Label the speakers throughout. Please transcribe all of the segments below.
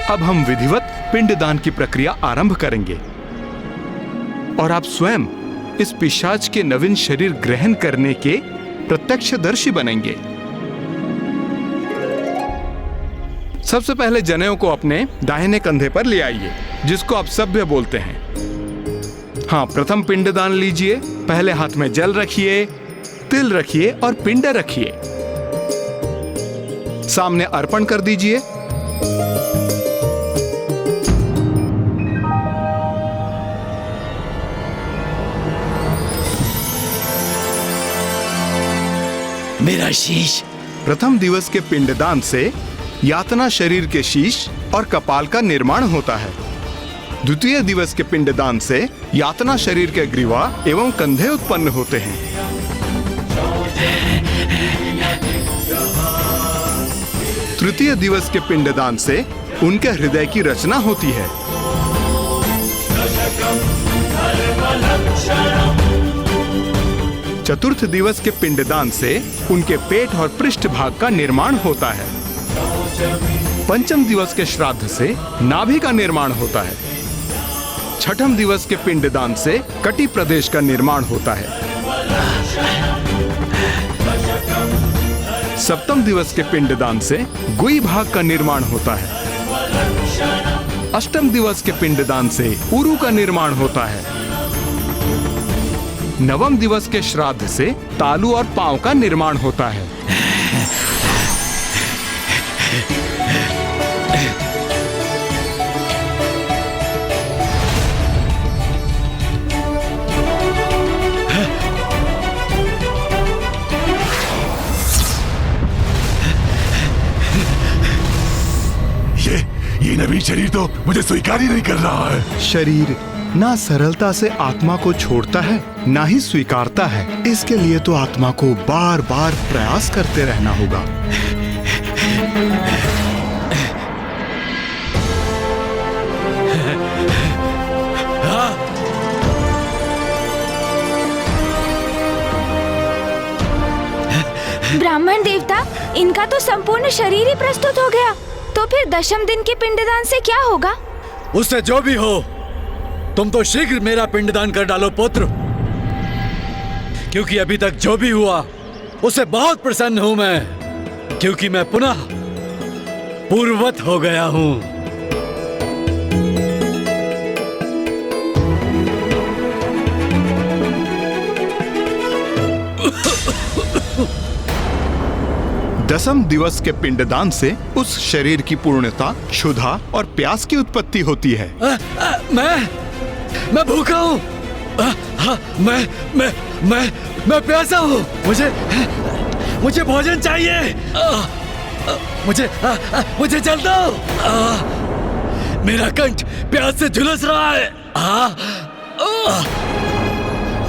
Speaker 1: अब हम विधिवत पिंडदान की प्रक्रिया आरंभ करेंगे और आप स्वयं इस पिशाच के नवीन शरीर ग्रहण करने के प्रत्यक्षदर्शी बनेंगे। सबसे पहले जनेऊ को अपने दाहिने कंधे पर ले आइए, जिसको आप सभ्य बोलते हैं। हाँ, प्रथम पिंडदान लीजिए। पहले हाथ में जल रखिए, तिल रखिए और पिंड रखिए। सामने अर्पण कर दीजिए।
Speaker 2: मेरा शीश।
Speaker 1: प्रथम दिवस के पिंडदान से यातना शरीर के शीश और कपाल का निर्माण होता है। द्वितीय दिवस के पिंडदान से यातना शरीर के ग्रीवा एवं कंधे उत्पन्न होते हैं। तृतीय दिवस के पिंडदान से उनके हृदय की रचना होती है। चतुर्थ दिवस के पिंडदान से उनके पेट और पृष्ठ भाग का निर्माण होता है। पंचम दिवस के श्राद्ध से नाभि का निर्माण होता है। छठम दिवस के पिंडदान से कटी प्रदेश का निर्माण होता है। सप्तम दिवस के पिंडदान से गुई भाग का निर्माण होता है। अष्टम दिवस के पिंडदान से उरु का निर्माण होता है। नवम दिवस के श्राद्ध से तालू और पांव का निर्माण होता है।
Speaker 3: ये नवीन शरीर तो मुझे स्वीकार ही नहीं कर रहा है।
Speaker 1: शरीर ना सरलता से आत्मा को छोड़ता है, ना ही स्वीकारता है। इसके लिए तो आत्मा को बार बार प्रयास करते रहना होगा।
Speaker 4: ब्राह्मण देवता, इनका तो संपूर्ण शरीर ही प्रस्तुत हो गया। तो फिर दशम दिन के पिंडदान से क्या होगा?
Speaker 2: उससे जो भी हो, तुम तो शीघ्र मेरा पिंडदान कर डालो पुत्र, क्योंकि अभी तक जो भी हुआ उससे बहुत प्रसन्न हूं मैं, क्योंकि मैं पुनः पूर्ववत हो गया हूं।
Speaker 1: दसम दिवस के पिंडदान से उस शरीर की पूर्णता, क्षुधा और प्यास की उत्पत्ति होती है।
Speaker 2: मैं भूखा हूँ। मैं प्यासा हूँ। मुझे भोजन चाहिए। मुझे जल दो। मेरा कंठ प्यास से झुलस रहा है।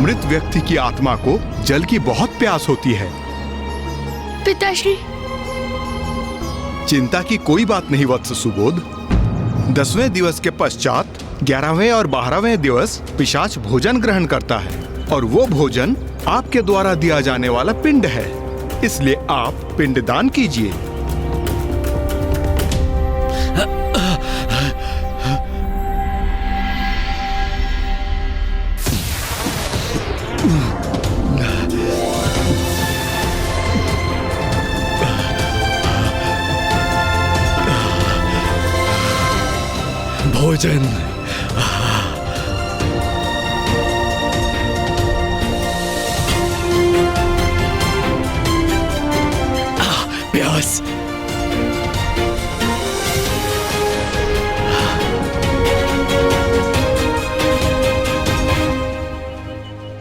Speaker 1: मृत व्यक्ति की आत्मा को जल की बहुत प्यास होती है।
Speaker 4: पिताश्री,
Speaker 1: चिंता की कोई बात नहीं वत्स सुबोध। 10वें दिवस के पश्चात 11वें और 12वें दिवस पिशाच भोजन ग्रहण करता है और वो भोजन आपके द्वारा दिया जाने वाला पिंड है। इसलिए आप पिंडदान कीजिए।
Speaker 2: भोजन। प्यास।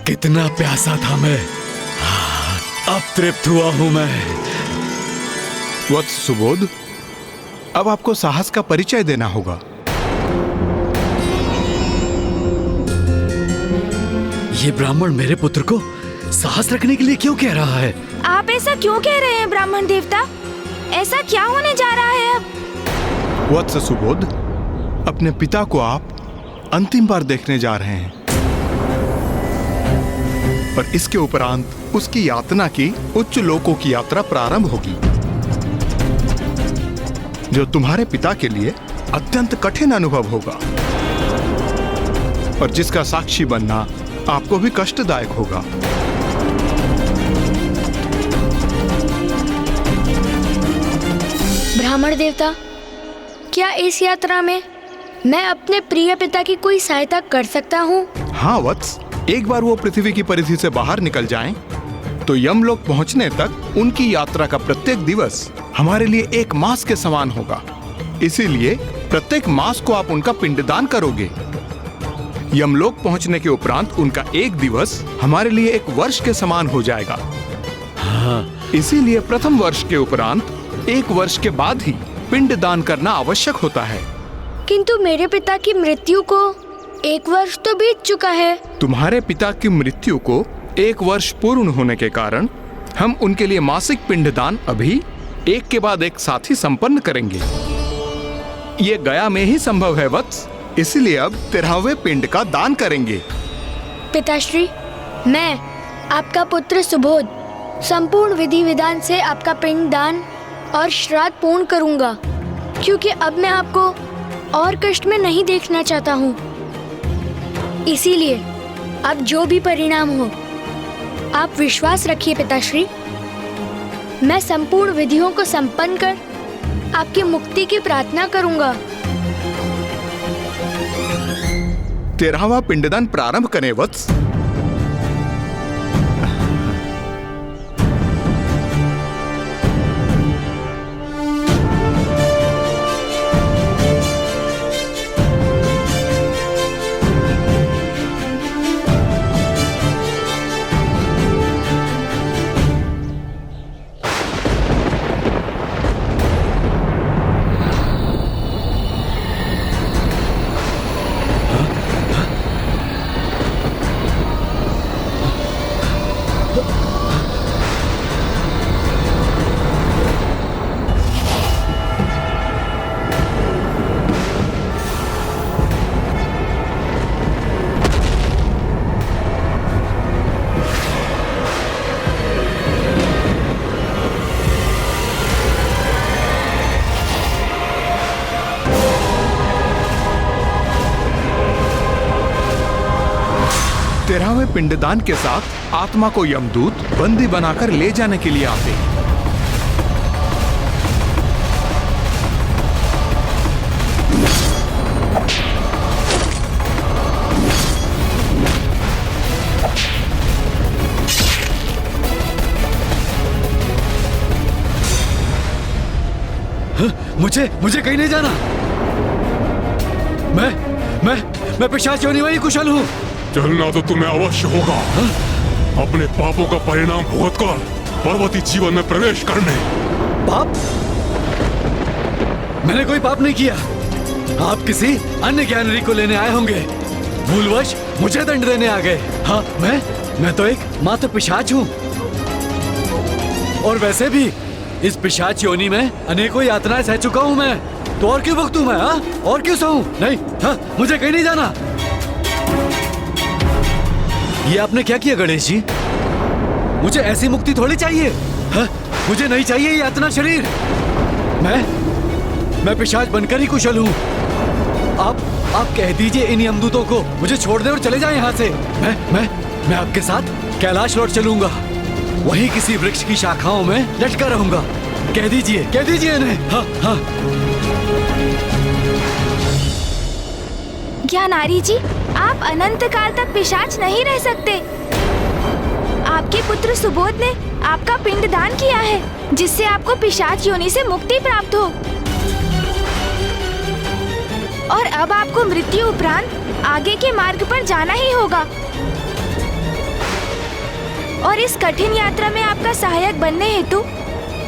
Speaker 2: कितना प्यासा था मैं, अब तृप्त हुआ हूं मैं।
Speaker 1: वत्स सुबोध, अब आपको साहस का परिचय देना होगा।
Speaker 2: ये ब्राह्मण मेरे पुत्र को साहस रखने के लिए क्यों कह रहा है?
Speaker 4: आप ऐसा क्यों कह रहे हैं ब्राह्मण देवता? ऐसा क्या होने जा रहा है अब?
Speaker 1: वत्स सुबोध, अपने पिता को आप अंतिम बार देखने जा रहे हैं और इसके उपरांत उसकी यातना की उच्च लोकों की यात्रा प्रारंभ होगी, जो तुम्हारे पिता के लिए अत्यंत कठिन अनुभव होगा और जिसका साक्षी बनना आपको भी कष्टदायक होगा।
Speaker 5: ब्राह्मण देवता, क्या इस यात्रा में मैं अपने प्रिय पिता की कोई सहायता कर सकता हूँ?
Speaker 1: हाँ वत्स, एक बार वो पृथ्वी की परिधि से बाहर निकल जाएं, तो यमलोक पहुंचने तक उनकी यात्रा का प्रत्येक दिवस हमारे लिए एक मास के समान होगा। इसीलिए प्रत्येक मास को आप उनका पिंडदान करोगे। यमलोक पहुंचने के उपरांत उनका एक दिवस हमारे लिए एक वर्ष के समान हो जाएगा। इसीलिए प्रथम वर्ष के उपरांत एक वर्ष के बाद ही पिंडदान करना आवश्यक होता है।
Speaker 5: किंतु मेरे पिता की मृत्यु को 1 वर्ष तो बीत चुका है।
Speaker 1: तुम्हारे पिता की मृत्यु को 1 वर्ष पूर्ण होने के कारण हम उनके लिए मासिक पिंडदान अभी एक के बाद एक साथ ही संपन्न करेंगे। ये गया में ही संभव है वत्स, इसलिए अब 13वें पिंड का दान करेंगे।
Speaker 5: पिताश्री, मैं आपका पुत्र सुबोध संपूर्ण विधि विधान से आपका पिंडदान और श्राद्ध पूर्ण करूंगा, क्योंकि अब मैं आपको और कष्ट में नहीं देखना चाहता हूँ। इसीलिए अब जो भी परिणाम हो, आप विश्वास रखिए पिताश्री, मैं संपूर्ण विधियों को संपन्न कर आपकी मुक्ति की प्रार्थना करूंगा।
Speaker 1: 13वां पिंडदान प्रारंभ करें वत्स। तेरहवें पिंडदान के साथ आत्मा को यमदूत बंदी बनाकर ले जाने के लिए आते हैं।
Speaker 2: मुझे कहीं नहीं जाना। मैं पिशाच योनि में ही कुशल हूँ।
Speaker 3: चलना तो तुम्हें अवश्य होगा। अपने पापों का परिणाम भुगतकर पर्वती जीवन में प्रवेश करने।
Speaker 2: पाप? मैंने कोई पाप नहीं किया। आप किसी अन्य ज्ञानरी को लेने आए होंगे। भूलवश मुझे दंड देने आ गए। हाँ, मैं तो एक मात्र पिशाच हूँ। और वैसे भी इस पिशाच योनि में अनेकों यातनाएं सह चुका हूँ मैं। तो और क्यों भुगतूं मैं? हाँ, और क्यों सहूं? नहीं, हाँ, मुझे कहीं नहीं जाना। ये आपने क्या किया गणेश जी? मुझे ऐसी मुक्ति थोड़ी चाहिए। हाँ, मुझे नहीं चाहिए ये यातना शरीर। मैं पिशाच बनकर ही कुशल हूँ। आप कह दीजिए इन यमदूतों को मुझे छोड़ दे और चले जाएं यहाँ से। मैं आपके साथ कैलाश लौट चलूंगा। वहीं किसी वृक्ष की शाखाओं में लटका रहूंगा। कह दीजिए इन्हें। हाँ हाँ।
Speaker 4: ज्ञानारी जी, आप अनंत काल तक पिशाच नहीं रह सकते। आपके पुत्र सुबोध ने आपका पिंडदान किया है, जिससे आपको पिशाच योनि से मुक्ति प्राप्त हो। और अब आपको मृत्यु उपरांत आगे के मार्ग पर जाना ही होगा। और इस कठिन यात्रा में आपका सहायक बनने हेतु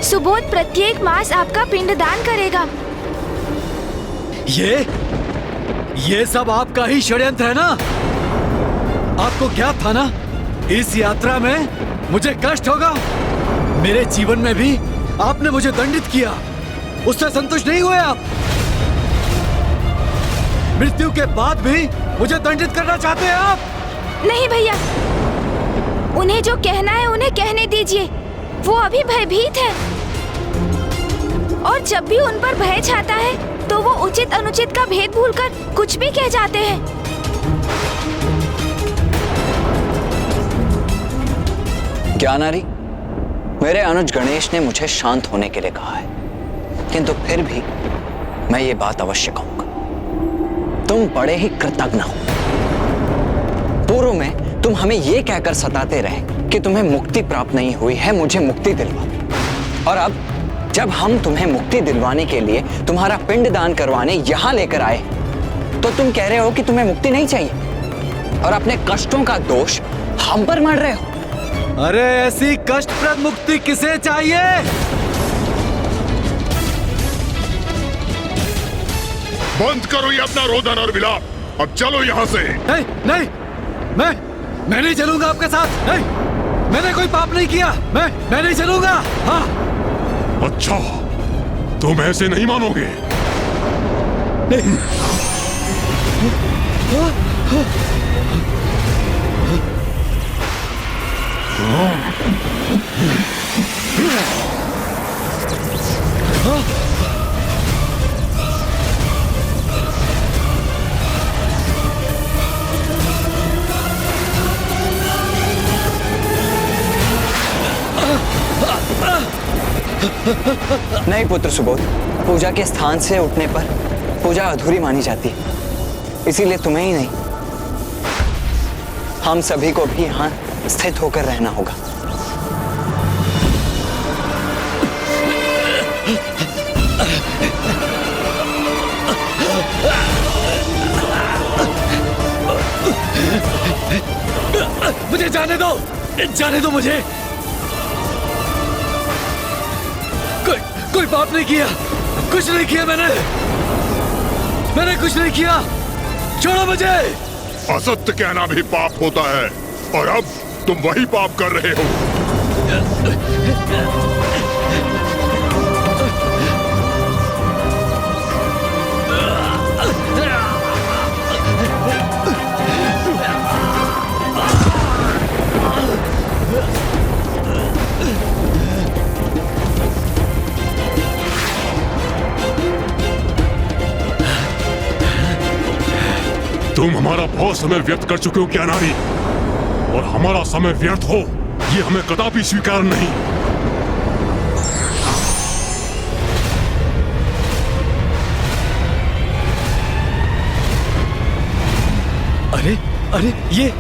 Speaker 4: सुबोध प्रत्येक मास आपका पिंडदान करेगा।
Speaker 2: ये सब आपका ही षड्यंत्र है ना? आपको क्या था ना, इस यात्रा में मुझे कष्ट होगा। मेरे जीवन में भी आपने मुझे दंडित किया, उससे संतुष्ट नहीं हुए आप। मृत्यु के बाद भी मुझे दंडित करना चाहते हैं आप?
Speaker 4: नहीं भैया, उन्हें जो कहना है उन्हें कहने दीजिए। वो अभी भयभीत है और जब भी उन पर भय छाता है तो वो उचित अनुचित का भेद भूलकर कुछ भी कह जाते हैं।
Speaker 6: ज्ञानारी, मेरे अनुज गणेश ने मुझे शांत होने के लिए कहा है, किंतु फिर भी मैं ये बात अवश्य कहूंगा। तुम बड़े ही कृतज्ञ हो। पूर्व में तुम हमें ये कहकर सताते रहे कि तुम्हें मुक्ति प्राप्त नहीं हुई है, मुझे मुक्ति दिलवा। और अब जब हम तुम्हें मुक्ति दिलवाने के लिए तुम्हारा पिंड दान करवाने यहां लेकर आए, तो तुम कह रहे हो कि तुम्हें मुक्ति नहीं चाहिए और अपने कष्टों का दोष हम पर मढ़ रहे हो।
Speaker 2: अरे ऐसी कष्टप्रद मुक्ति किसे चाहिए?
Speaker 3: बंद करो ये अपना रोदन और विलाप। अब चलो यहाँ से।
Speaker 2: नहीं नहीं, मैं नहीं चलूंगा आपके साथ। नहीं, मैंने कोई पाप नहीं किया। मैं नहीं चलूंगा। हाँ।
Speaker 3: अच्छा, तुम ऐसे नहीं मानोगे।
Speaker 2: नहीं।
Speaker 6: नहीं पुत्र सुबोध, पूजा के स्थान से उठने पर पूजा अधूरी मानी जाती है, इसीलिए तुम्हें ही नहीं, हम सभी को भी यहाँ स्थित होकर रहना होगा।
Speaker 2: मुझे जाने दो मुझे। कोई पाप नहीं किया, कुछ नहीं किया मैंने कुछ नहीं किया। छोड़ो मुझे।
Speaker 3: असत्य कहना भी पाप होता है और अब तुम वही पाप कर रहे हो। तुम हमारा बहुत समय व्यर्थ कर चुके हो ज्ञानारी, और हमारा समय व्यर्थ हो ये हमें कदापि स्वीकार नहीं।
Speaker 2: अरे ये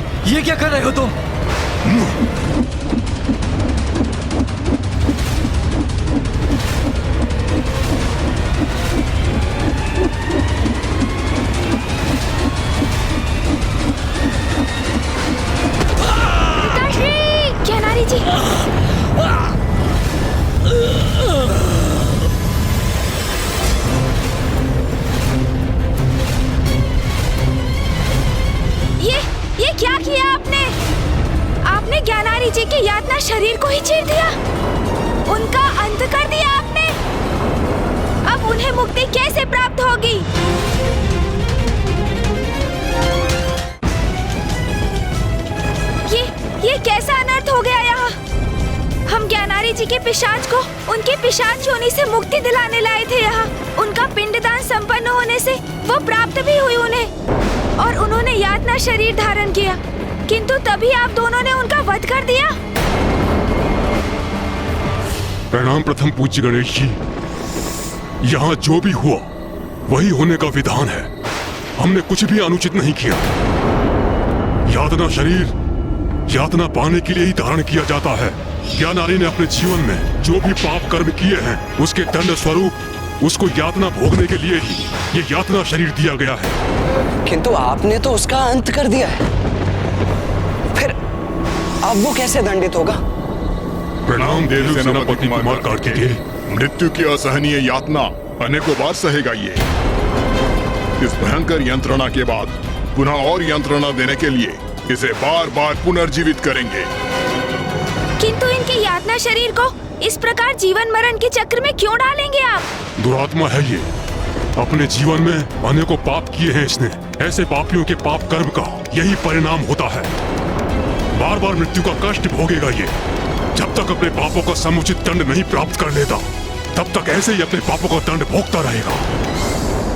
Speaker 2: क्या कर रहे हो तुम?
Speaker 4: ज्ञानारी जी, ये क्या किया आपने ज्ञानारी जी के यातना शरीर को ही चीर दिया, उनका अंत कर दिया आपने। अब उन्हें मुक्ति कैसे प्राप्त होगी? ये कैसा अनर्थ हो गया यहाँ? हम ज्ञानारी जी के पिशाच को उनके पिशाच योनि से मुक्ति दिलाने लाए थे यहाँ। उनका पिंडदान संपन्न होने से वो प्राप्त भी हुई उन्हें और उन्होंने यातना शरीर धारण किया, किंतु तभी आप दोनों ने उनका वध कर दिया।
Speaker 3: प्रणाम प्रथम पूज्य गणेश जी। यहाँ जो भी हुआ वही होने का विधान है। हमने कुछ भी अनुचित नहीं किया। यातना शरीर यातना पाने के लिए ही धारण किया जाता है। ज्ञानारी ने अपने जीवन में जो भी पाप कर्म किए हैं उसके दंड स्वरूप उसको यातना भोगने के लिए ही ये यातना शरीर दिया गया है।
Speaker 6: किंतु आपने तो उसका अंत कर दिया है, फिर अब वो कैसे दंडित होगा?
Speaker 3: प्रणाम देव सेनापति कुमार कार्तिकेय।
Speaker 7: मृत्यु की असहनीय यातना अनेकों बार सहेगा ये। इस भयंकर यंत्रणा के बाद पुनः और यंत्रणा देने के लिए इसे बार बार पुनर्जीवित करेंगे।
Speaker 4: किंतु इनके यातना शरीर को इस प्रकार जीवन मरण के चक्र में क्यों डालेंगे आप?
Speaker 3: दुरात्मा है ये। अपने जीवन में अनेकों पाप किए हैं इसने। ऐसे पापियों के पाप कर्म का यही परिणाम होता है। बार बार मृत्यु का कष्ट भोगेगा ये। जब तक अपने पापों का समुचित दंड नहीं प्राप्त कर लेता तब तक ऐसे ही अपने पापों का दंड भोगता रहेगा।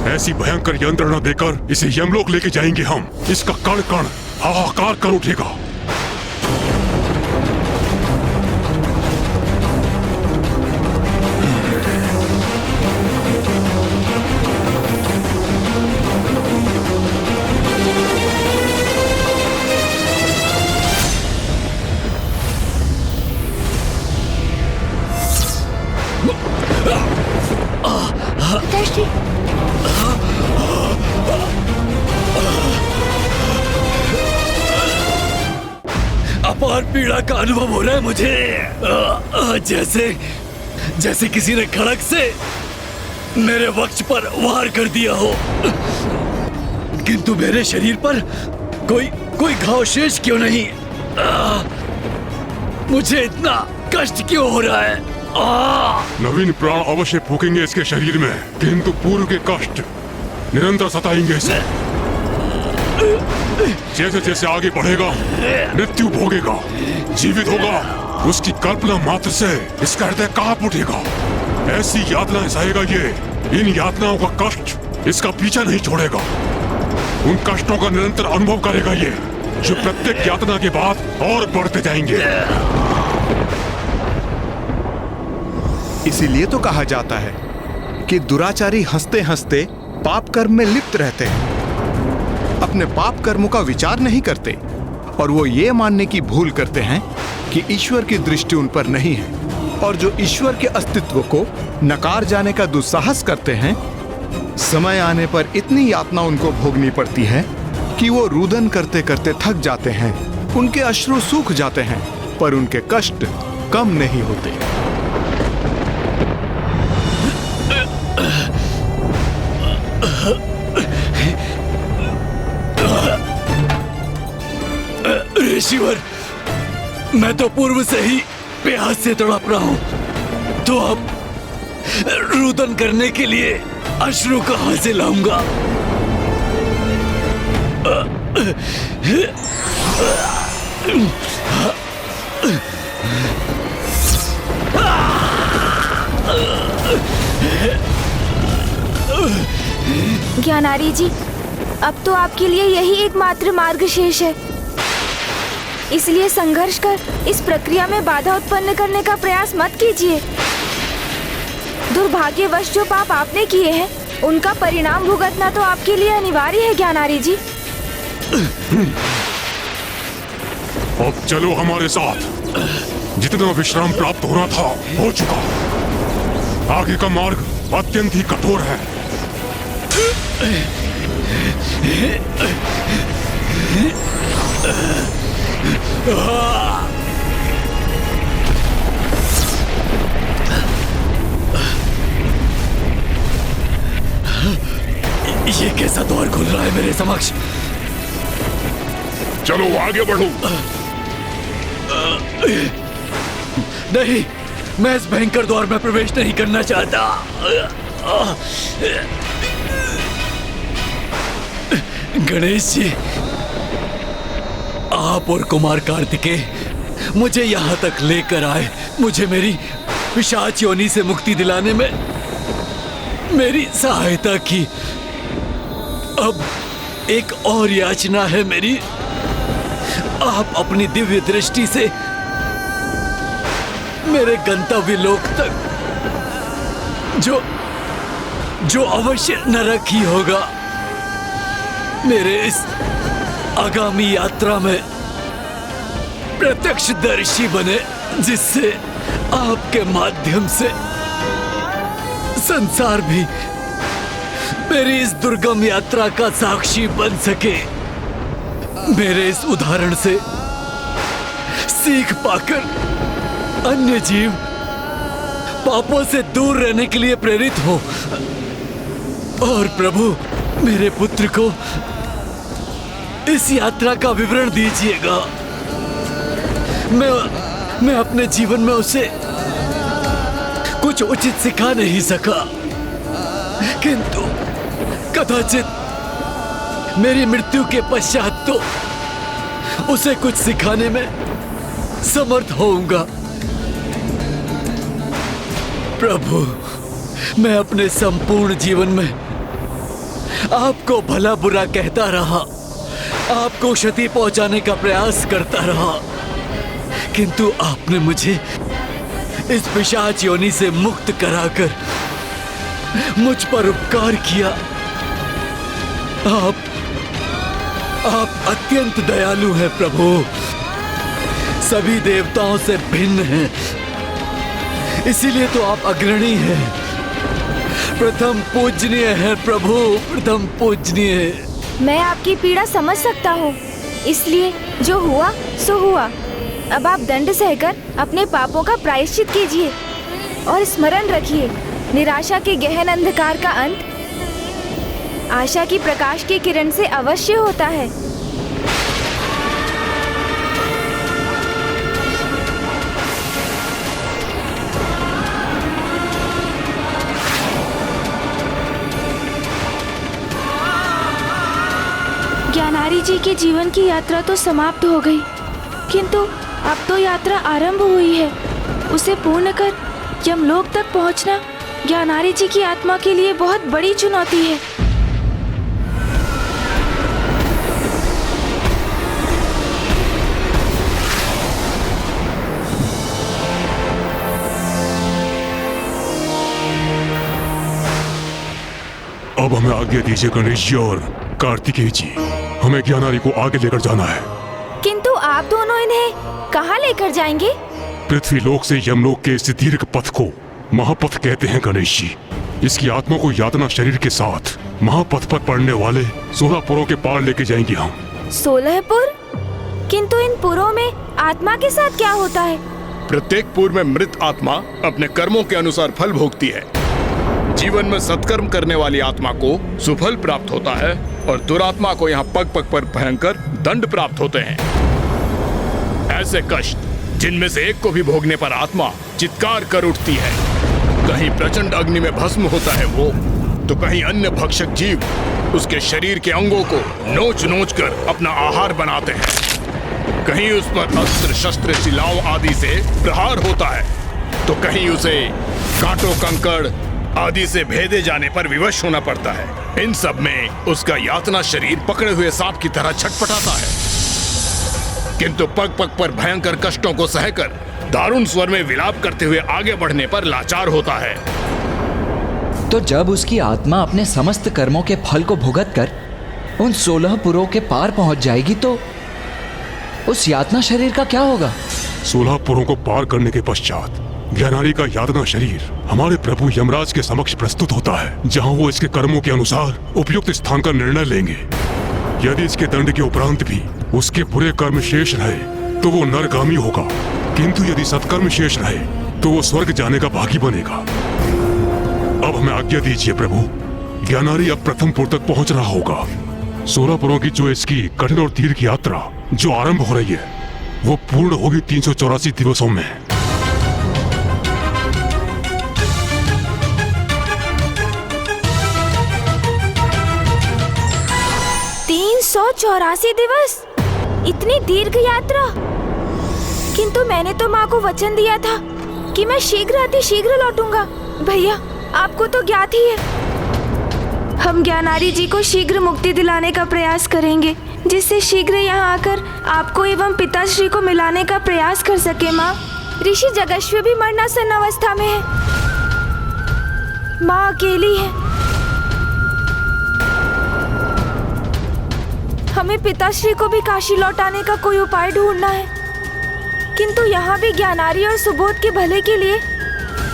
Speaker 3: ऐसी भयंकर यंत्रणा देकर इसे यमलोक लेके जाएंगे हम। इसका कण कण हाहाकार कर उठेगा।
Speaker 5: पिताश्री,
Speaker 2: अपार पीड़ा का अनुभव हो रहा है मुझे। जैसे जैसे किसी ने खड़क से मेरे वक्ष पर वार कर दिया हो, किंतु मेरे शरीर पर कोई घाव शेष क्यों नहीं? मुझे इतना कष्ट क्यों हो रहा है?
Speaker 3: नवीन प्राण अवश्य फूकेंगे इसके शरीर में, किंतु पूर्व के कष्ट निरंतर सताएंगे इसे। जैसे जैसे आगे बढ़ेगा मृत्यु भोगेगा, जीवित होगा, उसकी कल्पना मात्र से इसका हृदय कांप उठेगा। ऐसी यातनाएं सहेगा ये। इन यातनाओं का कष्ट इसका पीछा नहीं छोड़ेगा। उन कष्टों का निरंतर अनुभव करेगा ये, जो प्रत्येक यातना के बाद और बढ़ते जाएंगे।
Speaker 1: इसीलिए तो कहा जाता है कि दुराचारी हंसते हंसते पाप कर्म में लिप्त रहते हैं, अपने पाप कर्मों का विचार नहीं करते और वो ये मानने की भूल करते हैं कि ईश्वर की दृष्टि उन पर नहीं है। और जो ईश्वर के अस्तित्व को नकार जाने का दुस्साहस करते हैं, समय आने पर इतनी यातना उनको भोगनी पड़ती है कि वो रुदन करते करते थक जाते हैं, उनके अश्रु सूख जाते हैं, पर उनके कष्ट कम नहीं होते।
Speaker 2: ऋषिवर, मैं तो पूर्व से ही प्यास से तड़प रहा हूं, तो अब रुदन करने के लिए अश्रु कहां से लाऊंगा?
Speaker 4: ज्ञानारी जी, अब तो आपके लिए यही एकमात्र मार्ग शेष है। इसलिए संघर्ष कर इस प्रक्रिया में बाधा उत्पन्न करने का प्रयास मत कीजिए। दुर्भाग्यवश जो पाप आपने किए हैं, उनका परिणाम भुगतना तो आपके लिए अनिवार्य है ज्ञानारी जी।
Speaker 3: अब चलो हमारे साथ। जितना विश्राम प्राप्त होना था हो चुका। आगे का मार्ग अत्यंत ही कठोर है।
Speaker 2: ये कैसा द्वार खुल रहा है मेरे समक्ष?
Speaker 7: चलो आगे बढ़ो।
Speaker 2: नहीं, मैं इस भयंकर द्वार में प्रवेश नहीं करना चाहता। गणेश जी, आप और कुमार कार्तिकेय मुझे यहाँ तक लेकर आए, मुझे मेरी पिशाच योनि से मुक्ति दिलाने में मेरी सहायता की। अब एक और याचना है मेरी। आप अपनी दिव्य दृष्टि से मेरे गंतव्य लोक तक, जो अवश्य नरक ही होगा, मेरे इस आगामी यात्रा में प्रत्यक्षदर्शी बने, जिससे आपके माध्यम से संसार भी मेरी इस दुर्गम यात्रा का साक्षी बन सके। मेरे इस उदाहरण से सीख पाकर अन्य जीव पापों से दूर रहने के लिए प्रेरित हो। और प्रभु, मेरे पुत्र को इस यात्रा का विवरण दीजिएगा। मैं अपने जीवन में उसे कुछ उचित सिखा नहीं सका, किंतु कदाचित मेरी मृत्यु के पश्चात तो उसे कुछ सिखाने में समर्थ होऊंगा। प्रभु, मैं अपने संपूर्ण जीवन में आपको भला बुरा कहता रहा, आपको क्षति पहुंचाने का प्रयास करता रहा, किंतु आपने मुझे इस पिशाच योनि से मुक्त कराकर मुझ पर उपकार किया। आप अत्यंत दयालु हैं प्रभु, सभी देवताओं से भिन्न हैं, इसीलिए तो आप अग्रणी हैं, प्रथम पूजनीय है प्रभु, प्रथम पूजनीय।
Speaker 4: मैं आपकी पीड़ा समझ सकता हूँ, इसलिए जो हुआ सो हुआ। अब आप दंड सहकर अपने पापों का प्रायश्चित कीजिए और स्मरण रखिए, निराशा के गहन अंधकार का अंत आशा की प्रकाश की किरण से अवश्य होता है। ज्ञानारी जी के जीवन की यात्रा तो समाप्त हो गई, किंतु अब तो यात्रा आरंभ हुई है। उसे पूर्ण कर यमलोक तक पहुंचना ज्ञानारी जी की आत्मा के लिए बहुत बड़ी चुनौती है।
Speaker 3: अब हमें आज्ञा दीजिए गणेश जी और कार्तिकेय जी, हमें ज्ञानारी को आगे लेकर जाना है।
Speaker 4: किंतु आप दोनों इन्हें कहाँ लेकर जाएंगे?
Speaker 3: पृथ्वी लोक से यमलोक के इस दीर्घ पथ को महापथ कहते हैं गणेश जी। इसकी आत्मा को यातना शरीर के साथ महापथ पर पड़ने वाले 16 पुरों के पार लेके जाएंगे हम।
Speaker 4: 16 पुर? किंतु इन पुरों में आत्मा के साथ क्या होता है?
Speaker 7: प्रत्येक पुर में मृत आत्मा अपने कर्मों के अनुसार फल भोगती है। जीवन में सत्कर्म करने वाली आत्मा को सुफल प्राप्त होता है और दुरात्मा को यहाँ पग पग पर भयंकर दंड प्राप्त होते हैं। ऐसे कष्ट जिनमें से एक को भी भोगने पर आत्मा चित्कार कर उठती है। कहीं प्रचंड अग्नि में भस्म होता है वो, तो कहीं अन्य भक्षक जीव उसके शरीर के अंगों को नोच नोच कर अपना आहार बनाते हैं। कहीं उस पर अस्त्र शस्त्र शिलाओं आदि से प्रहार होता है, तो कहीं उसे कांटों कंकड़ आदि से भेदे जाने पर विवश होना पड़ता है। इन सब में उसका यातना शरीर पकड़े हुए सांप की तरह छटपटाता है, किंतु पग पग पर भयंकर कष्टों को सहकर दारुण स्वर में विलाप करते हुए आगे बढ़ने पर लाचार होता है।
Speaker 8: तो जब उसकी आत्मा अपने समस्त कर्मों के फल को भुगत कर उन 16 पुरों के पार पहुंच जाएगी, तो उस यातना शरीर का क्या होगा?
Speaker 3: 16 पुरों को पार करने के पश्चात ज्ञानारी का यातना शरीर हमारे प्रभु यमराज के समक्ष प्रस्तुत होता है, जहां वो इसके कर्मों के अनुसार उपयुक्त स्थान का निर्णय लेंगे। यदि इसके दंड के उपरांत भी उसके बुरे कर्म शेष रहे तो वो नरगामी होगा, किंतु यदि सत्कर्म शेष रहे तो वो स्वर्ग जाने का भागी बनेगा। अब हमें आज्ञा दीजिए प्रभु, ज्ञानारी अब प्रथम पुर तक पहुंच रहा होगा। 16 पुरों की जो इसकी कठिन और दीर्घ यात्रा जो आरंभ हो रही है, वो पूर्ण होगी 384 दिवसों में।
Speaker 4: 384 दिवस? इतनी दीर्घ यात्रा? किंतु मैंने तो माँ को वचन दिया था कि मैं शीघ्र अतिशीघ्र लौटूंगा। भैया, आपको तो ज्ञात ही है। हम ज्ञानारी जी को शीघ्र मुक्ति दिलाने का प्रयास करेंगे, जिससे शीघ्र यहाँ आकर आपको एवं पिताश्री को मिलाने का प्रयास कर सके। माँ, ऋषि जगश्वी भी मरणासन अवस्था में है, माँ अकेली है। हमें पिताश्री को भी काशी लौटाने का कोई उपाय ढूंढना है, किंतु यहाँ भी ज्ञानारी और सुबोध के भले के लिए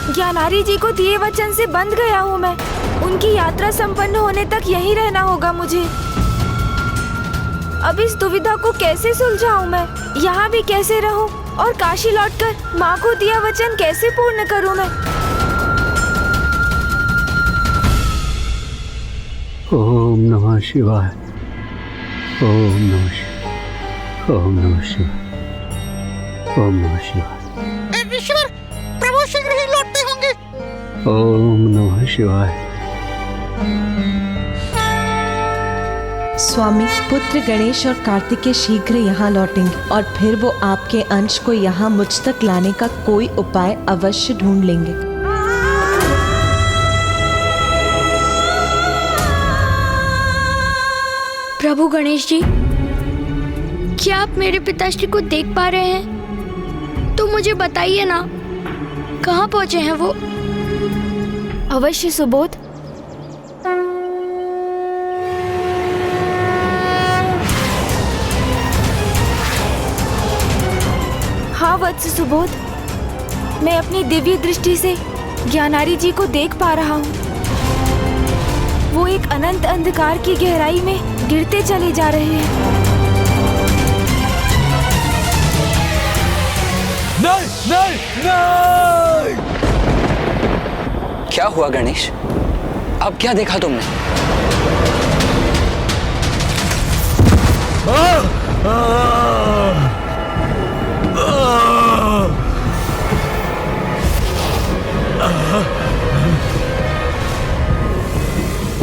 Speaker 4: ज्ञानारी जी को दिए वचन से बंध गया हूँ मैं। उनकी यात्रा संपन्न होने तक यहीं रहना होगा मुझे। अब इस दुविधा को कैसे सुलझाऊं मैं? यहाँ भी कैसे रहूं और काशी लौटकर माँ को दिया वचन कैसे पूर्ण करूं मैं?
Speaker 9: ओम नमः शिवाय, ओम नमः शिवाय, ओम नमः शिवाय, ओम नमः शिवाय।
Speaker 10: ऋषिवर, प्रभु शीघ्र ही लौटते होंगे।
Speaker 9: ओम नमः शिवाय।
Speaker 11: स्वामी, पुत्र गणेश और कार्तिकेय शीघ्र यहाँ लौटेंगे और फिर वो आपके अंश को यहाँ मुझ तक लाने का कोई उपाय अवश्य ढूंढ लेंगे।
Speaker 5: प्रभु गणेश जी, क्या आप मेरे पिताश्री को देख पा रहे हैं? तो मुझे बताइए ना, कहाँ पहुंचे हैं वो?
Speaker 4: अवश्य सुबोध। हाँ वत्स सुबोध, मैं अपनी दिव्य दृष्टि से ज्ञानारी जी को देख पा रहा हूँ। वो एक अनंत अंधकार की गहराई में गिरते चले जा रहे हैं।
Speaker 2: नहीं नहीं नहीं!
Speaker 6: क्या हुआ गणेश? अब क्या देखा तुमने?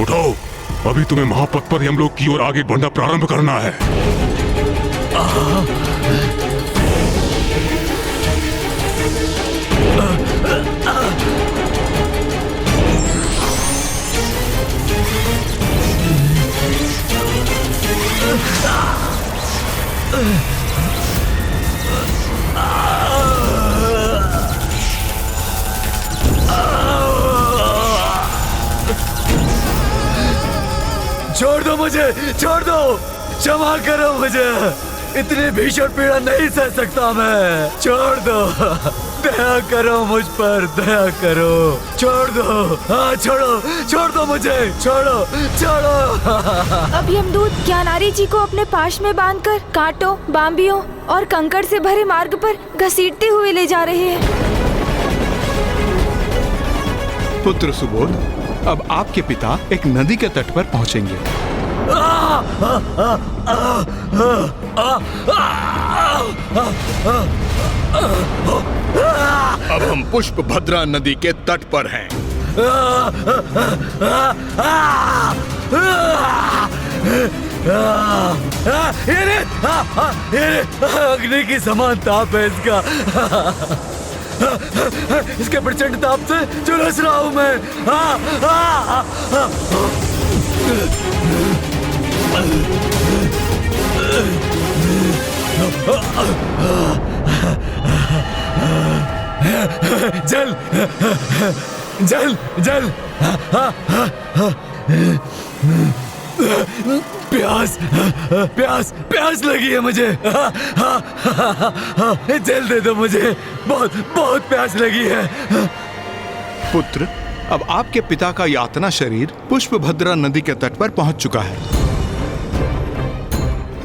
Speaker 3: उठो, अभी तुम्हें महापथ पर यमलोक की ओर आगे बढ़ना प्रारंभ करना है।
Speaker 2: छोड़ दो मुझे, छोड़ दो, क्षमा करो मुझे, इतनी भीषण पीड़ा नहीं सह सकता मैं। छोड़ दो, दया करो मुझ पर, दया करो, छोड़ दो, हाँ छोड़ो, छोड़ दो मुझे, छोड़ो, छोड़ो।
Speaker 4: अब यमदूत ज्ञानारी जी को अपने पाश में बांधकर कांटों, बांबियों और कंकड़ से भरे मार्ग पर घसीटते हुए ले जा रहे हैं।
Speaker 1: पुत्र सुबोध, अब आपके पिता एक नदी के तट पर पहुंचेंगे।
Speaker 7: अब हम पुष्प भद्रा नदी के तट पर हैं।
Speaker 2: अग्नि की समान ताप है इसका। इसके प्रचंड ताप से झुलस रहा हूं मैं। जल जल जल, प्यास प्यास प्यास लगी है मुझे। जल दे दो मुझे, बहुत बहुत प्यास लगी है।
Speaker 1: पुत्र, अब आपके पिता का यातना शरीर पुष्पभद्रा नदी के तट पर पहुंच चुका है,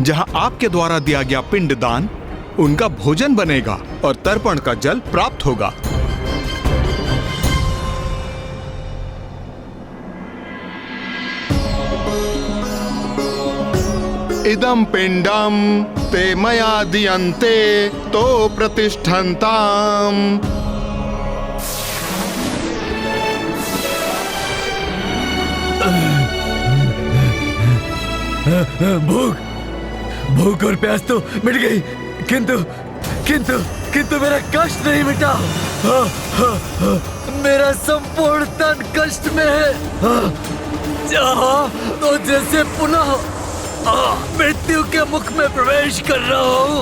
Speaker 1: जहां आपके द्वारा दिया गया पिंडदान उनका भोजन बनेगा और तर्पण का जल प्राप्त होगा। इदं पिंडम ते मया दीयन्ते तो प्रतिष्ठन्ताम्।
Speaker 2: भूख भूख और प्यास तो मिट गई, किंतु किंतु किंतु मेरा कष्ट नहीं मिटा। मेरा संपूर्ण तन कष्ट में है। तो जैसे पुनः मृत्यु के मुख में प्रवेश कर रहा हूँ।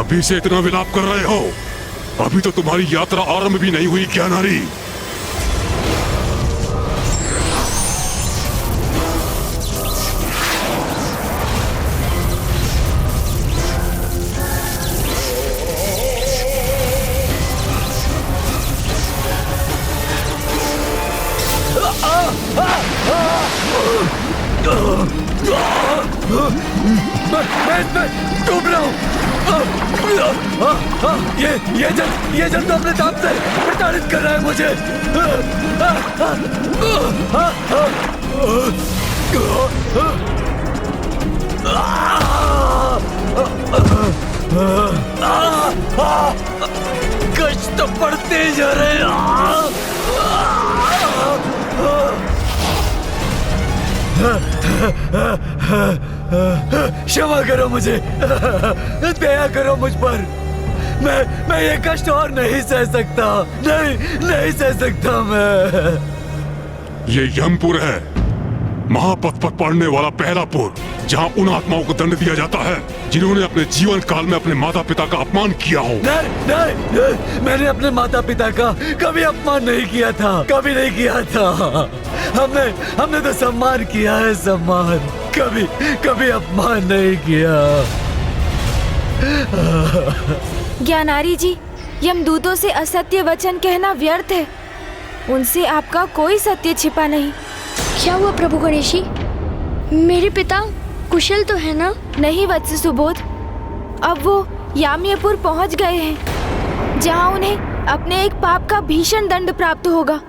Speaker 3: अभी से इतना विलाप कर रहे हो? अभी तो तुम्हारी यात्रा आरंभ भी नहीं हुई ज्ञानारी।
Speaker 2: मैं डूब रहा हूँ। ये जल तो अपने ताप से प्रताड़ित कर रहा है मुझे। कष्ट तो बढ़ते जा रहे हैं। क्षमा करो मुझे, दया करो मुझ पर। मैं ये कष्ट और नहीं सह सकता, नहीं सह सकता मैं।
Speaker 3: ये यमपुर है, महापथ पर पड़ने वाला पहला पुर, जहाँ उन आत्माओं को दंड दिया जाता है जिन्होंने अपने जीवन काल में अपने माता पिता का अपमान किया हो।
Speaker 2: नहीं, नहीं, नहीं, मैंने अपने माता पिता का कभी अपमान नहीं किया था, कभी नहीं किया था। हमने तो सम्मान किया है, सम्मान, कभी कभी अपमान नहीं किया।
Speaker 4: ज्ञानारी जी, यमदूतों से असत्य वचन कहना व्यर्थ है। उनसे आपका कोई सत्य छिपा नहीं।
Speaker 5: क्या हुआ प्रभु गणेशी? मेरे पिता कुशल तो है ना?
Speaker 4: नहीं वत्स सुबोध, अब वो याम्यपुर पहुंच गए हैं, जहां उन्हें अपने एक पाप का भीषण दंड प्राप्त होगा।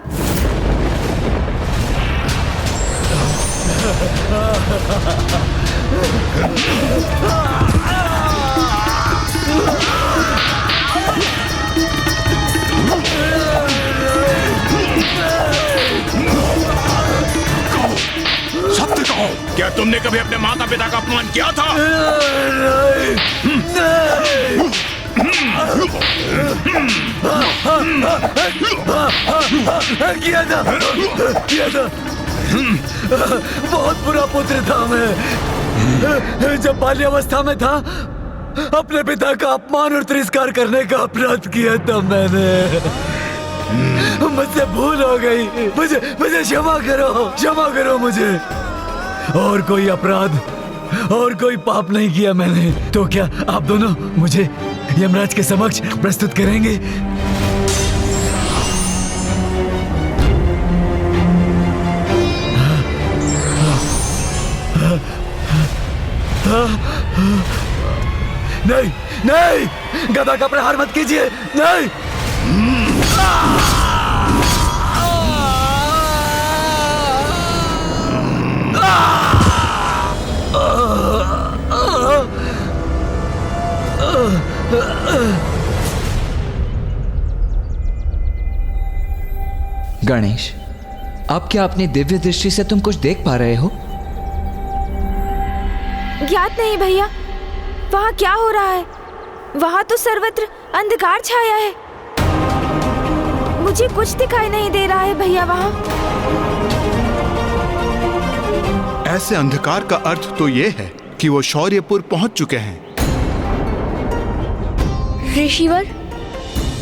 Speaker 3: सत्य कहो,
Speaker 7: क्या तुमने कभी अपने माता पिता का अपमान किया था?
Speaker 2: किया था। बहुत बुरा पुत्र था मैं। जब बाल्यावस्था में था, अपने पिता का अपमान और तिरस्कार करने का अपराध किया था मैंने। मुझसे भूल हो गई, मुझे क्षमा करो मुझे। और कोई अपराध और कोई पाप नहीं किया मैंने। तो क्या आप दोनों मुझे यमराज के समक्ष प्रस्तुत करेंगे? नहीं, नहीं, गदा का प्रहार मत कीजिए, नहीं।
Speaker 8: गणेश, अब क्या अपनी दिव्य दृष्टि से तुम कुछ देख पा रहे हो?
Speaker 4: ज्ञात नहीं भैया, वहाँ क्या हो रहा है। वहाँ तो सर्वत्र अंधकार छाया है। मुझे कुछ दिखाई नहीं दे रहा है भैया वहाँ।
Speaker 1: ऐसे अंधकार का अर्थ तो ये है कि वो शौर्यपुर पहुंच चुके हैं।
Speaker 5: ऋषिवर,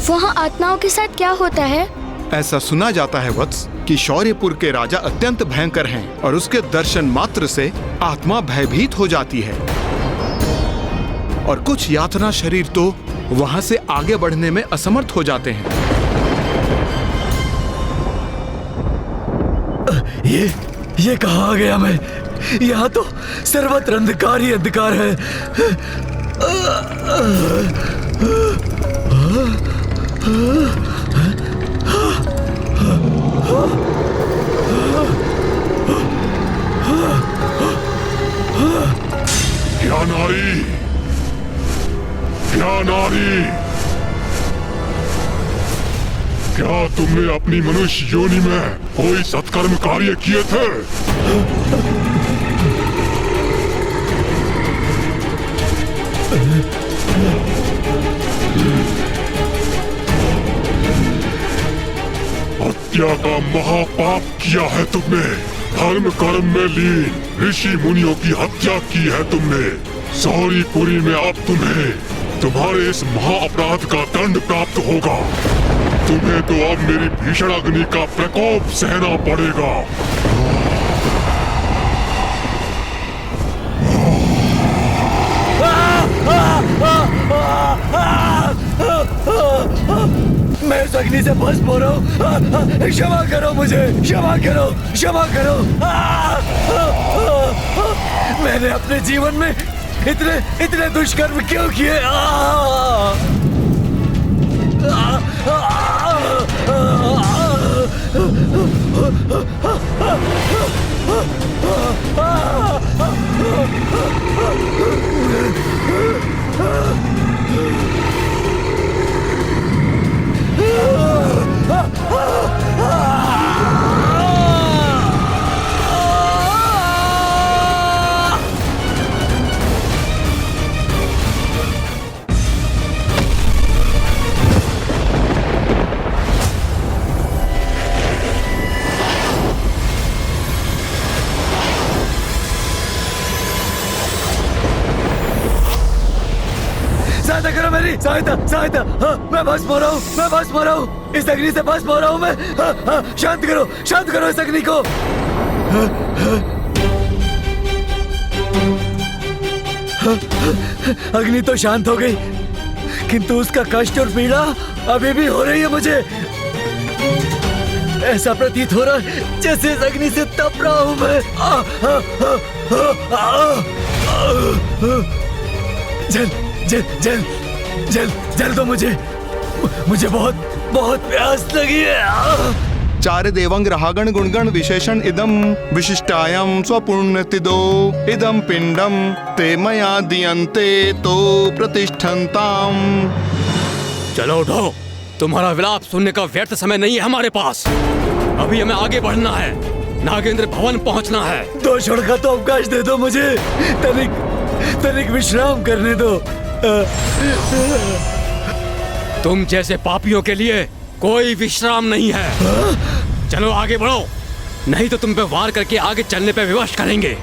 Speaker 5: वहाँ आत्माओं के साथ क्या होता है?
Speaker 1: ऐसा सुना जाता है वत्स कि शौर्यपुर के राजा अत्यंत भयंकर हैं और उसके दर्शन मात्र से आत्मा भयभीत हो जाती है और कुछ यातना शरीर तो वहां से आगे बढ़ने में असमर्थ हो जाते हैं।
Speaker 2: ये कहाँ आ गया मैं? यहाँ तो सर्वत्र अंधकार ही अंधकार है।
Speaker 3: क्या नारी, क्या नारी, क्या तुमने अपनी मनुष्य योनि में कोई सत्कर्म कार्य किए थे? हत्या का महापाप किया है तुमने। धर्म कर्म में लीन ऋषि मुनियों की हत्या की है तुमने। शौर्यपुरी में अब तुम्हारे इस महा अपराध का दंड प्राप्त होगा। तुम्हें तो अब मेरी भीषण अग्नि का प्रकोप सहना पड़ेगा।
Speaker 2: मैं इस अग्नि से भस्म हो रहा हूँ। क्षमा करो मुझे, क्षमा करो, क्षमा करो। मैंने अपने जीवन में इतने दुष्कर्म क्यों किए? सहायता सहायता, हाँ, मैं भस्म हो रहा हूँ, मैं भस्म हो रहा हूँ, इस अग्नि से भस्म हो रहा हूँ मैं। हाँ, हाँ, शांत करो इस अग्नि को। हाँ, हाँ, हाँ, अग्नि तो शांत हो गई, किंतु उसका कष्ट और पीड़ा अभी भी हो रही है मुझे। ऐसा प्रतीत हो रहा है जैसे इस अग्नि से तप रहा हूं मैं। जल जल जल जल जल दो मुझे बहुत बहुत प्यास लगी है।
Speaker 1: चार देवंग रागण गुणगण विशेषण इदम विशिष्टायम स्वपुण्यतिदो इदम पिंडम ते मया दियन्ते तो प्रतिष्ठन्ताम।
Speaker 12: चलो उठो, तुम्हारा विलाप सुनने का व्यर्थ समय नहीं है हमारे पास। अभी हमें आगे बढ़ना है, नागेंद्र भवन पहुंचना है।
Speaker 2: 2 क्षण का तो अवकाश दे दो मुझे, तनिक विश्राम करने दो।
Speaker 12: तुम जैसे पापियों के लिए कोई विश्राम नहीं है। चलो आगे बढ़ो, नहीं तो तुम पे वार करके आगे चलने पे विवश करेंगे।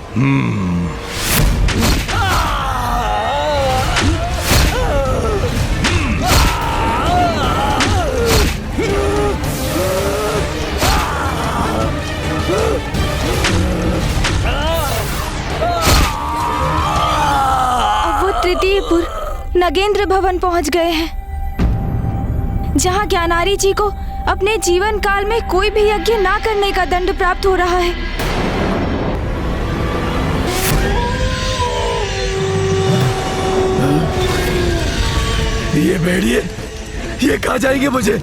Speaker 4: तृतीयपुर नगेंद्र भवन पहुंच गए हैं, जहां ज्ञानारी जी को अपने जीवन काल में कोई भी यज्ञ ना करने का दंड प्राप्त हो रहा है।
Speaker 2: ये भेड़िए, ये कहाँ जाएंगे मुझे?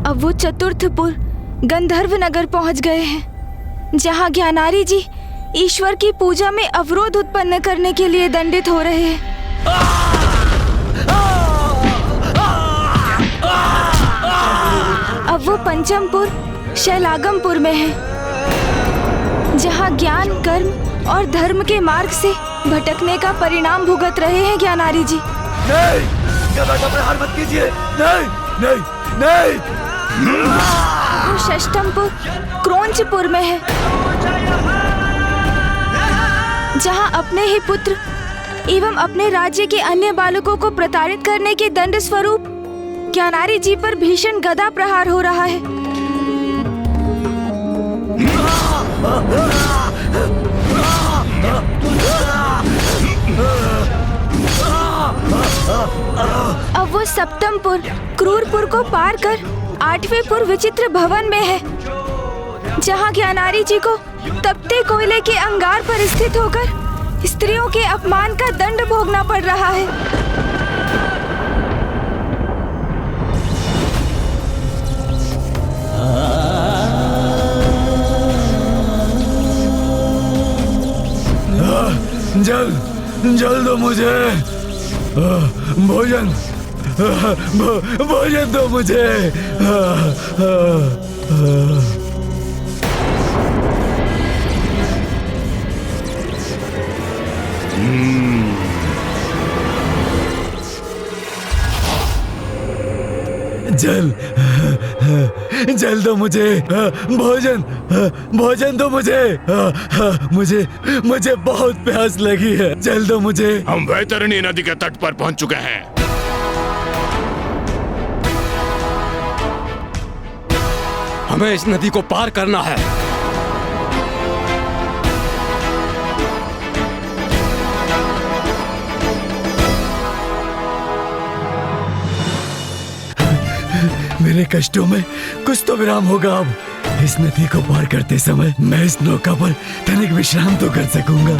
Speaker 4: अब वो चतुर्थपुर गंधर्व नगर पहुंच गए हैं, जहां ज्ञानारी जी ईश्वर की पूजा में अवरोध उत्पन्न करने के लिए दंडित हो रहे हैं। अब वो पंचमपुर शैलागमपुर में है, जहां ज्ञान कर्म और धर्म के मार्ग से भटकने का परिणाम भुगत रहे हैं ज्ञानारी जी।
Speaker 2: नहीं, हार मत कीजिए, नहीं नहीं नहीं।
Speaker 4: वो षष्ठमपुर क्रोंचपुर में है, जहां अपने ही पुत्र एवं अपने राज्य के अन्य बालकों को प्रताड़ित करने के दंड स्वरूप ज्ञानारी जी पर भीषण गदा प्रहार हो रहा है। अब वो सप्तमपुर क्रूरपुर को पार कर 8वें पुर विचित्र भवन में है, जहां ज्ञानारी जी को तपते कोयले के अंगार पर स्थित होकर स्त्रियों के अपमान का दंड भोगना पड़ रहा है।
Speaker 2: जल दो मुझे, भोजन दो मुझे। जल दो मुझे, भोजन दो मुझे, मुझे बहुत प्यास लगी है, जल दो मुझे।
Speaker 7: हम वैतरणी नदी के तट पर पहुंच चुके हैं।
Speaker 12: हमें इस नदी को पार करना है।
Speaker 2: मेरे कष्टों में कुछ तो विराम होगा अब। इस नदी को पार करते समय मैं इस नौका पर तनिक विश्राम तो कर सकूंगा।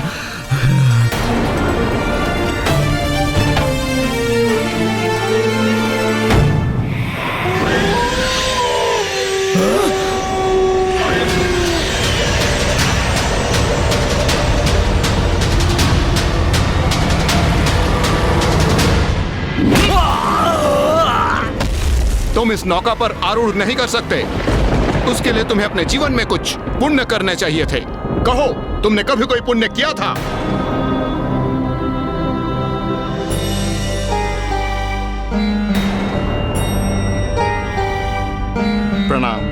Speaker 1: तुम इस नौका पर आरूढ़ नहीं कर सकते। उसके लिए तुम्हें अपने जीवन में कुछ पुण्य करने चाहिए थे। कहो, तुमने कभी कोई पुण्य किया था? प्रणाम।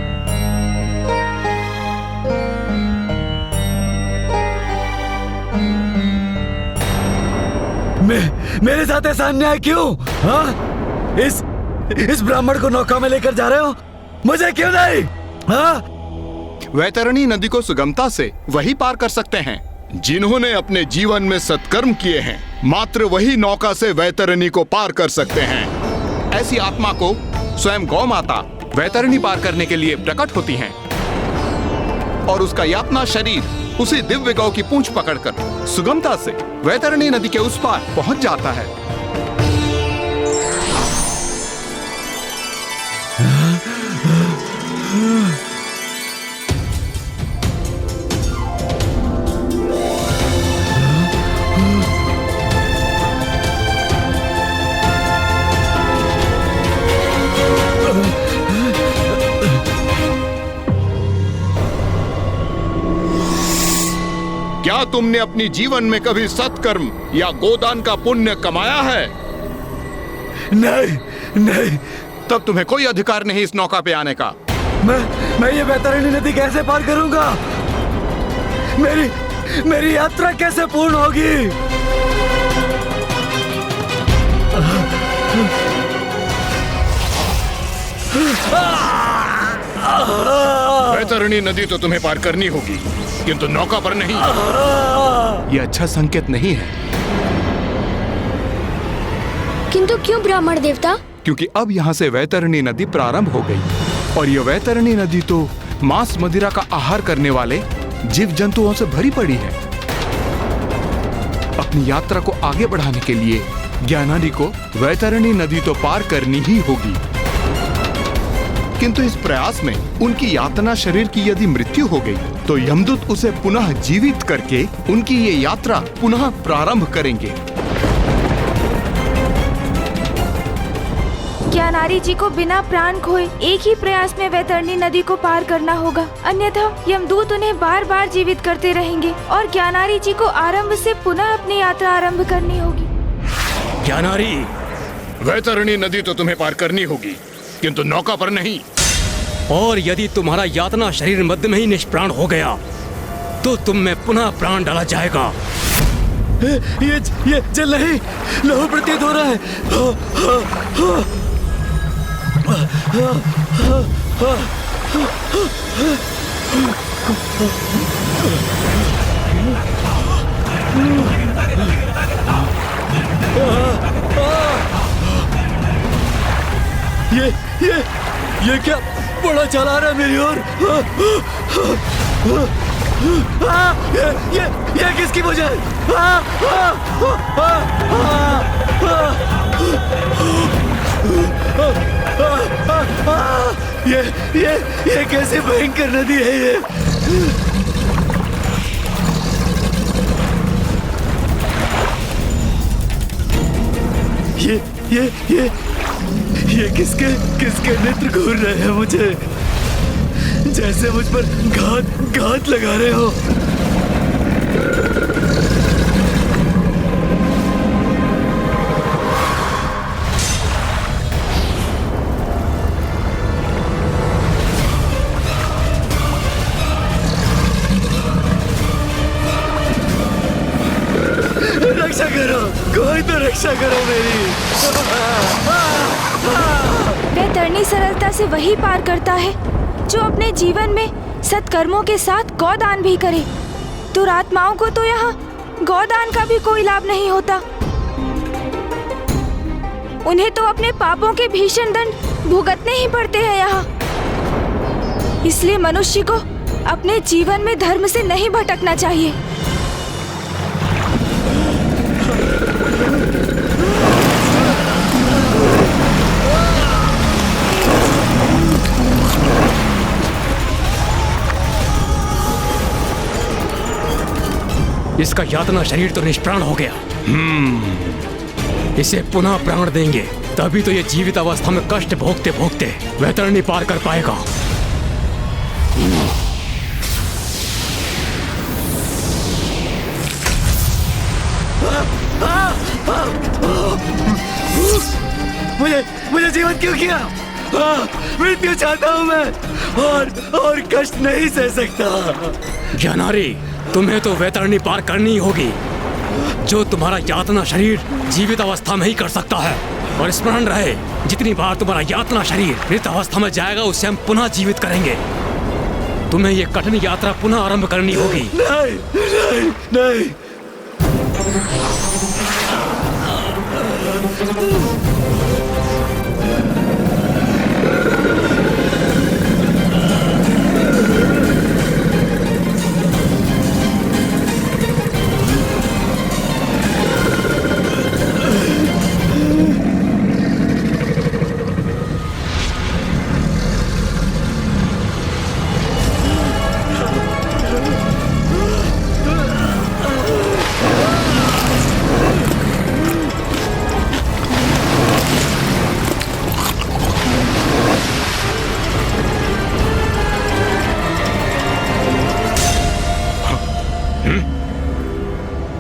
Speaker 2: मेरे साथ ऐसा अन्याय क्यों? हाँ? इस ब्राह्मण को नौका में लेकर जा रहे हो, मुझे क्यों नहीं? हाँ?
Speaker 1: वैतरणी नदी को सुगमता से वही पार कर सकते हैं
Speaker 7: जिन्होंने अपने जीवन में सत्कर्म किए हैं। मात्र वही नौका से वैतरणी को पार कर सकते हैं।
Speaker 1: ऐसी आत्मा को स्वयं गौ माता वैतरणी पार करने के लिए प्रकट होती हैं और उसका यातना शरीर उसी दिव्य गौ की पूंछ पकड़कर सुगमता से वैतरणी नदी के उस पार पहुंच जाता है।
Speaker 7: क्या तुमने अपनी जीवन में कभी सत्कर्म या गोदान का पुण्य कमाया है?
Speaker 2: नहीं।
Speaker 1: तब तुम्हें कोई अधिकार नहीं इस नौका पे आने का।
Speaker 2: मैं ये वैतरणी नदी कैसे पार करूंगा? मेरी यात्रा कैसे पूर्ण होगी?
Speaker 7: वैतरणी नदी तो तुम्हें पार करनी होगी, किंतु नौका पर नहीं।
Speaker 1: यह अच्छा संकेत नहीं है।
Speaker 5: किंतु क्यों ब्राह्मण देवता?
Speaker 1: क्योंकि अब यहाँ से वैतरणी नदी प्रारंभ हो गई और यह वैतरणी नदी तो मांस मदिरा का आहार करने वाले जीव जंतुओं से भरी पड़ी है। अपनी यात्रा को आगे बढ़ाने के लिए ज्ञानारी को वैतरणी नदी तो पार करनी ही होगी। किंतु इस प्रयास में उनकी यातना शरीर की यदि मृत्यु हो गई तो यमदूत उसे पुनः जीवित करके उनकी ये यात्रा पुनः प्रारंभ करेंगे।
Speaker 4: ज्ञानारी जी को बिना प्राण खोए एक ही प्रयास में वैतरणी नदी को पार करना होगा, अन्यथा यमदूत उन्हें बार बार जीवित करते रहेंगे और ज्ञानारी जी को आरंभ से पुनः अपनी यात्रा आरंभ करनी होगी।
Speaker 7: ज्ञानारी, वैतरणी नदी तो तुम्हें पार करनी होगी, किंतु नौका पर नहीं।
Speaker 12: और यदि तुम्हारा यातना शरीर मध्य में ही निष्प्राण हो गया तो तुम में पुनः प्राण डाला जाएगा।
Speaker 2: ये जल नहीं, लहू प्रतीत हो रहा है। ये क्या बड़ा चला रहा है मेरी ओर? ये किसकी वजह है? ये कैसे भयंकर नदी है ये? ये किसके नेत्र घूर रहे हैं मुझे, जैसे मुझ पर घात लगा रहे हो। रक्षा करो, कोई तो रक्षा करो मेरी।
Speaker 4: वैतरणी सरलता से वही पार करता है जो अपने जीवन में सत्कर्मों के साथ गौदान भी करे। दुरात्माओं को तो यहाँ गौदान का भी कोई लाभ नहीं होता। उन्हें तो अपने पापों के भीषण दंड भुगतने ही पड़ते हैं यहाँ। इसलिए मनुष्य को अपने जीवन में धर्म से नहीं भटकना चाहिए।
Speaker 12: इसका यातना शरीर तो निष्प्राण हो गया। इसे पुनः प्राण देंगे, तभी तो ये जीवित अवस्था में कष्ट भोगते भोगते वैतरणी पार कर पाएगा।
Speaker 2: मुझे जीवित क्यों किया? मृत्यु चाहता हूँ मैं, और कष्ट नहीं सह सकता।
Speaker 12: ज्ञानारी, तुम्हें तो वैतरणी पार करनी होगी, जो तुम्हारा यातना शरीर जीवित अवस्था में ही कर सकता है। और स्मरण रहे, जितनी बार तुम्हारा यातना शरीर मृत अवस्था में जाएगा, उससे हम पुनः जीवित करेंगे। तुम्हें ये कठिन यात्रा पुनः आरंभ करनी होगी।
Speaker 2: नहीं, नहीं, नहीं।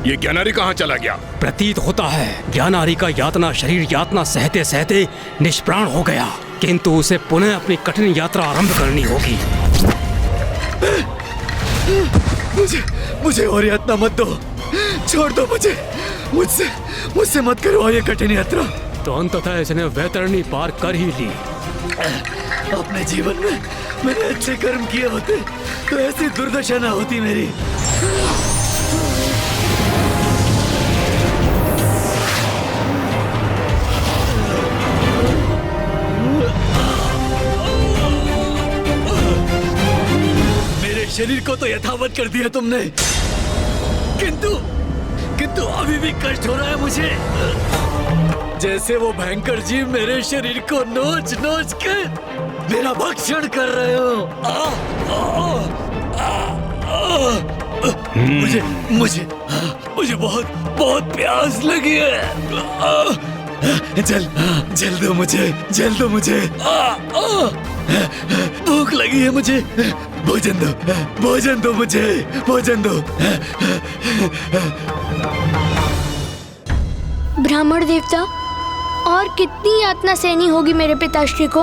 Speaker 7: ये ज्ञानारी कहाँ चला गया?
Speaker 12: प्रतीत होता है ज्ञानारी का यातना शरीर यातना सहते सहते निष्प्राण हो गया, किंतु उसे पुनः अपनी कठिन यात्रा आरंभ करनी होगी।
Speaker 2: मुझे और यातना मत दो, छोड़ दो मुझे, मुझसे मत करो ये कठिन यात्रा।
Speaker 12: तो अंततः इसने वैतरणी पार कर ही ली।
Speaker 2: अपने जीवन में मैंने अच्छे कर्म किए होते तो ऐसी दुर्दशा ना होती मेरी। शरीर को तो यथावत कर दिया तुमने, किंतु अभी भी कष्ट हो रहा है मुझे, जैसे वो भयंकर जीव मेरे शरीर को नोच नोच कर मेरा भक्षण कर रहे हो। मुझे बहुत प्यास लगी है। जल दो मुझे, भूख लगी है मुझे, भोजन दो मुझे, भोजन दो।
Speaker 5: ब्राह्मण देवता, और कितनी यातना सहनी होगी मेरे पिताश्री को?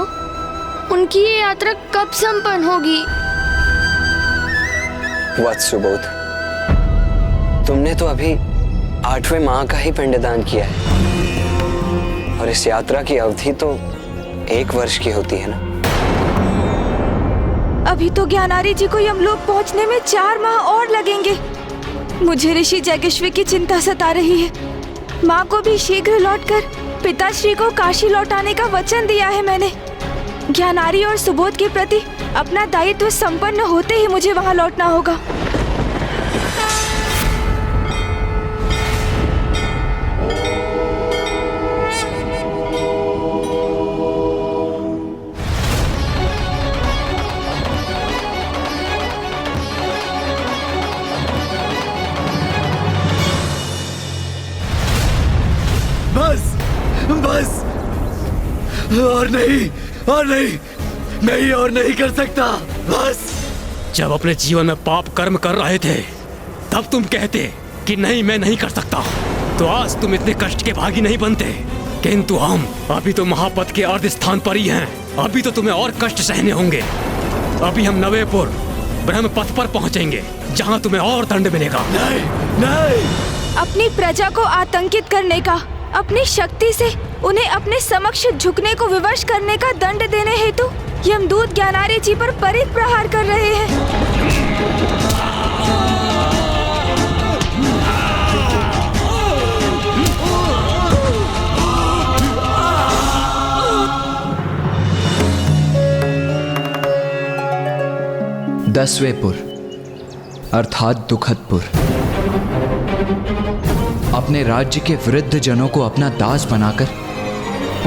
Speaker 5: उनकी ये यात्रा कब संपन्न होगी?
Speaker 6: वत्स सुबोध, तुमने तो अभी 8वें माह का ही पिंडदान किया है, और इस यात्रा की अवधि तो 1 वर्ष की होती है ना।
Speaker 4: अभी तो ज्ञानारी जी को यमलोक पहुंचने में 4 माह और लगेंगे। मुझे ऋषि जैगेश्वी की चिंता सता रही है। माँ को भी शीघ्र लौटकर पिताश्री को काशी लौटाने का वचन दिया है मैंने। ज्ञानारी और सुबोध के प्रति अपना दायित्व संपन्न होते ही मुझे वहाँ लौटना होगा।
Speaker 2: बस, और नहीं, मैं और नहीं कर सकता, बस।
Speaker 12: जब अपने जीवन में पाप कर्म कर रहे थे, तब तुम कहते कि नहीं, मैं नहीं कर सकता, तो आज तुम इतने कष्ट के भागी नहीं बनते। किंतु हम अभी तो महापद के अर्ध स्थान पर ही हैं। अभी तो तुम्हें और कष्ट सहने होंगे। अभी हम नवेपुर ब्रह्म पथ पर पहुंचेंगे, जहां तुम्हें और दंड मिलेगा।
Speaker 2: नहीं।
Speaker 4: अपनी प्रजा को आतंकित करने का, अपनी शक्ति से उन्हें अपने समक्ष झुकने को विवश करने का दंड देने हेतु यमदूत ज्ञानारी जी पर परित प्रहार कर रहे हैं।
Speaker 8: दसवेपुर अर्थात दुखदपुर अपने राज्य के वृद्ध जनों को अपना दास बनाकर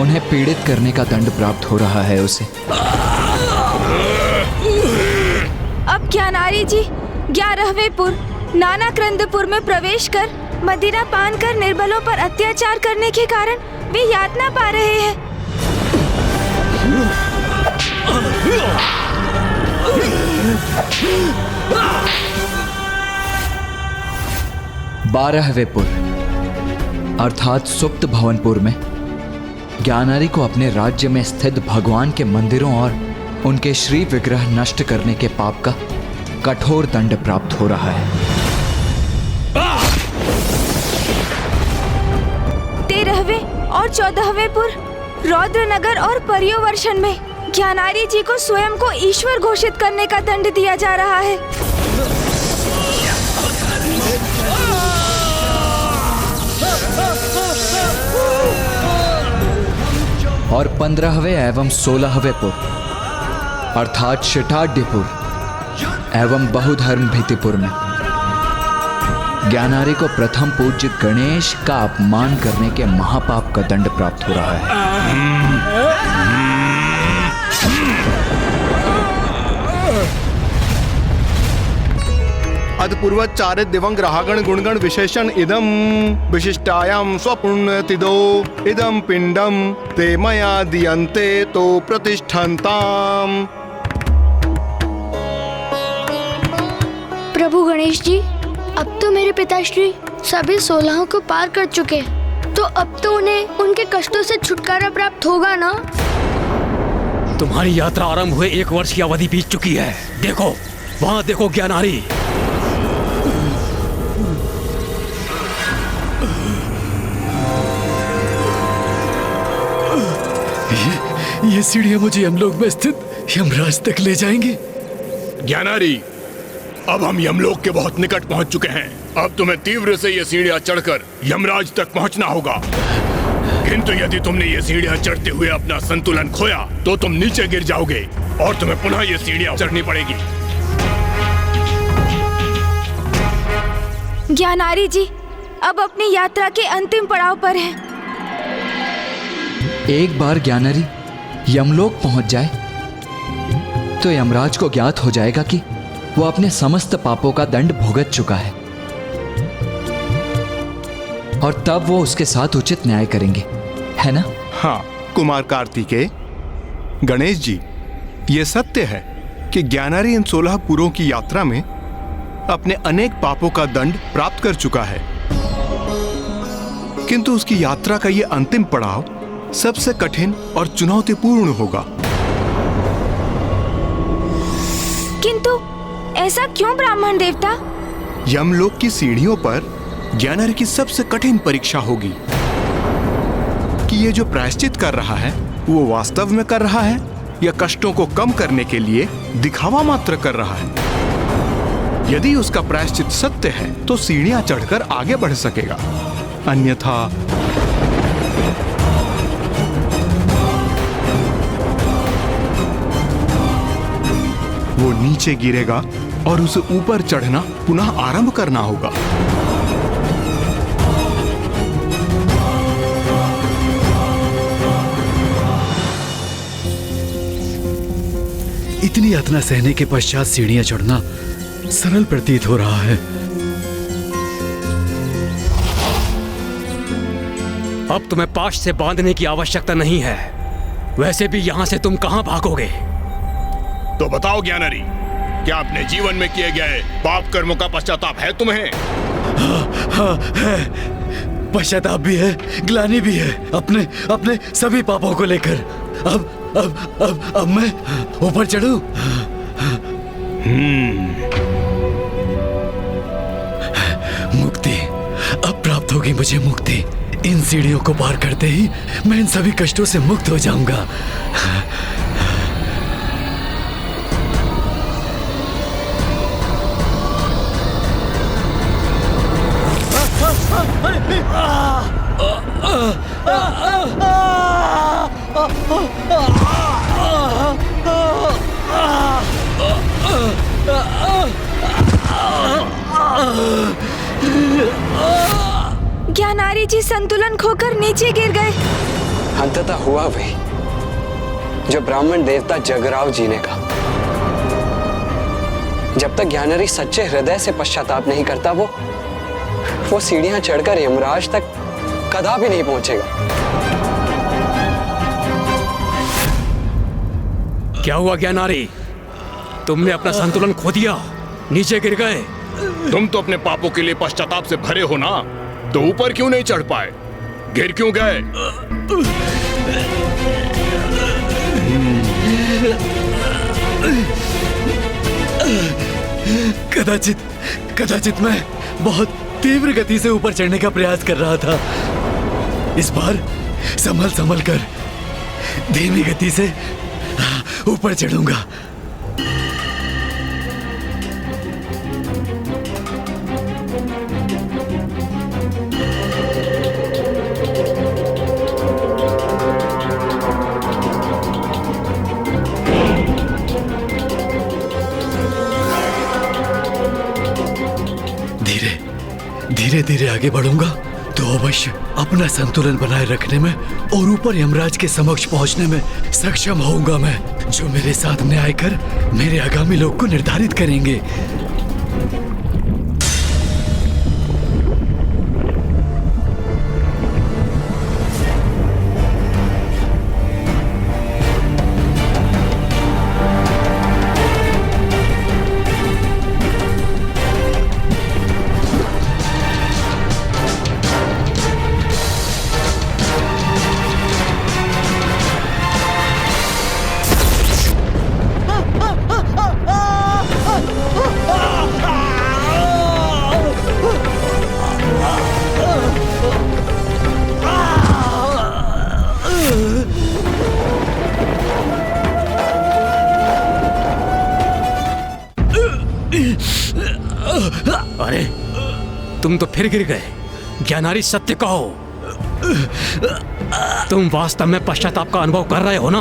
Speaker 8: उन्हें पीड़ित करने का दंड प्राप्त हो रहा है उसे।
Speaker 4: अब ज्ञानारी जी 11वें नानाक्रंदपुर में प्रवेश कर मदिरा पान कर निर्बलों पर अत्याचार करने के कारण वे यातना पा रहे हैं।
Speaker 8: 12वें पुर अर्थात सुप्त भवनपुर में ज्ञानारी को अपने राज्य में स्थित भगवान के मंदिरों और उनके श्री विग्रह नष्ट करने के पाप का कठोर दंड प्राप्त हो रहा है।
Speaker 4: 13वें और 14वें पुर रौद्रनगर और पर्योवर्षण में ज्ञानारी जी को स्वयं को ईश्वर घोषित करने का दंड दिया जा रहा है।
Speaker 8: और 15वें एवं 16वें पुर अर्थात शिटाढ्यपुर एवं बहुधर्म भीतिपुर में ज्ञानारी को प्रथम पूज्य गणेश का अपमान करने के महापाप का दंड प्राप्त हो रहा है।
Speaker 1: अदपूर्वचारित दिवंग ग्रहागण गुणगण विशेषण इदम विशिष्टायाम स्वपुण्यतिदो इदम पिंडम ते मया दियन्ते तो प्रतिष्ठन्ताम।
Speaker 5: प्रभु गणेश जी, अब तो मेरे पिताश्री सभी 16 को पार कर चुके, तो अब तो उन्हें उनके कष्टों से छुटकारा प्राप्त होगा ना?
Speaker 12: तुम्हारी यात्रा आरंभ हुए 1 वर्ष की अवधि बीत चुकी है। देखो, वहाँ देखो ज्ञानारी।
Speaker 2: ये सीढ़ियां मुझे यमलोक में स्थित यमराज तक ले जाएंगी।
Speaker 7: ज्ञानारी, अब हम यमलोक के बहुत निकट पहुंच चुके हैं। अब तुम्हें तीव्र से ये सीढ़ियां चढ़कर यमराज तक पहुंचना होगा। किंतु यदि तुमने ये सीढ़ियां चढ़ते हुए अपना संतुलन खोया तो तुम नीचे गिर जाओगे और तुम्हें पुनः ये सीढ़ियां चढ़नी पड़ेगी।
Speaker 4: ज्ञानारी जी अब अपनी यात्रा के अंतिम पड़ाव पर हैं।
Speaker 8: एक बार ज्ञानारी यमलोक पहुंच जाए तो यमराज को ज्ञात हो जाएगा कि वो अपने समस्त पापों का दंड भुगत चुका है और तब वो उसके साथ उचित न्याय करेंगे, है ना?
Speaker 1: हाँ कुमार कार्तिकेय, गणेश जी, ये सत्य है कि ज्ञानारी इन 16 पुरों की यात्रा में अपने अनेक पापों का दंड प्राप्त कर चुका है, किंतु उसकी यात्रा का ये अंतिम पड़ाव सबसे कठिन और चुनौतीपूर्ण होगा।
Speaker 4: किंतु ऐसा क्यों ब्राह्मण देवता?
Speaker 1: यमलोक की सीढ़ियों पर ज्ञानारी की सबसे कठिन परीक्षा होगी कि ये जो प्रायश्चित कर रहा है वो वास्तव में कर रहा है या कष्टों को कम करने के लिए दिखावा मात्र कर रहा है। यदि उसका प्रायश्चित सत्य है तो सीढ़ियां चढ़कर आगे बढ़ सकेगा, अन्यथा वो नीचे गिरेगा और उसे ऊपर चढ़ना पुनः आरंभ करना होगा।
Speaker 2: इतनी यातना सहने के पश्चात सीढ़ियां चढ़ना सरल प्रतीत हो रहा है।
Speaker 12: अब तुम्हें पाश से बांधने की आवश्यकता नहीं है। वैसे भी यहाँ से तुम कहाँ भागोगे?
Speaker 7: तो बताओ ज्ञानारी, क्या अपने जीवन में किए गए पाप कर्मों का पश्चाताप है तुम्हें?
Speaker 2: हाँ है, पश्चाताप भी है, ग्लानि भी है अपने अपने सभी पापों को लेकर। अब मैं ऊपर चढ़ूं? मुक्ति अब प्राप्त होगी मुझे, मुक्ति। इन सीढ़ियों को पार करते ही मैं इन सभी कष्टों से मुक्त हो जाऊंगा।
Speaker 4: ज्ञानारी जी संतुलन खोकर नीचे गिर गए।
Speaker 6: अंततः हुआ वही जो ब्राह्मण देवता जगराव जी ने कहा। जब तक ज्ञानारी सच्चे हृदय से पश्चाताप नहीं करता वो सीढ़ियां चढ़कर यमराज तक कदापि नहीं पहुंचेगा।
Speaker 12: क्या हुआ ज्ञानारी? तुमने अपना संतुलन खो दिया, नीचे गिर गए।
Speaker 7: तुम तो अपने पापों के लिए पश्चाताप से भरे हो ना, तो ऊपर क्यों नहीं चढ़ पाए? गिर क्यों गए?
Speaker 2: कदाचित मैं बहुत तीव्र गति से ऊपर चढ़ने का प्रयास कर रहा था। इस बार संभल कर धीमी गति से ऊपर चढ़ूंगा। धीरे धीरे आगे बढ़ूंगा तो अवश्य अपना संतुलन बनाए रखने में और ऊपर यमराज के समक्ष पहुंचने में सक्षम होऊंगा मैं, जो मेरे साथ न्याय कर मेरे आगामी लोक को निर्धारित करेंगे।
Speaker 12: अरे तुम तो फिर गिर गए। ज्ञानारी सत्य कहो, तुम वास्तव में पश्चाताप का अनुभव कर रहे हो ना?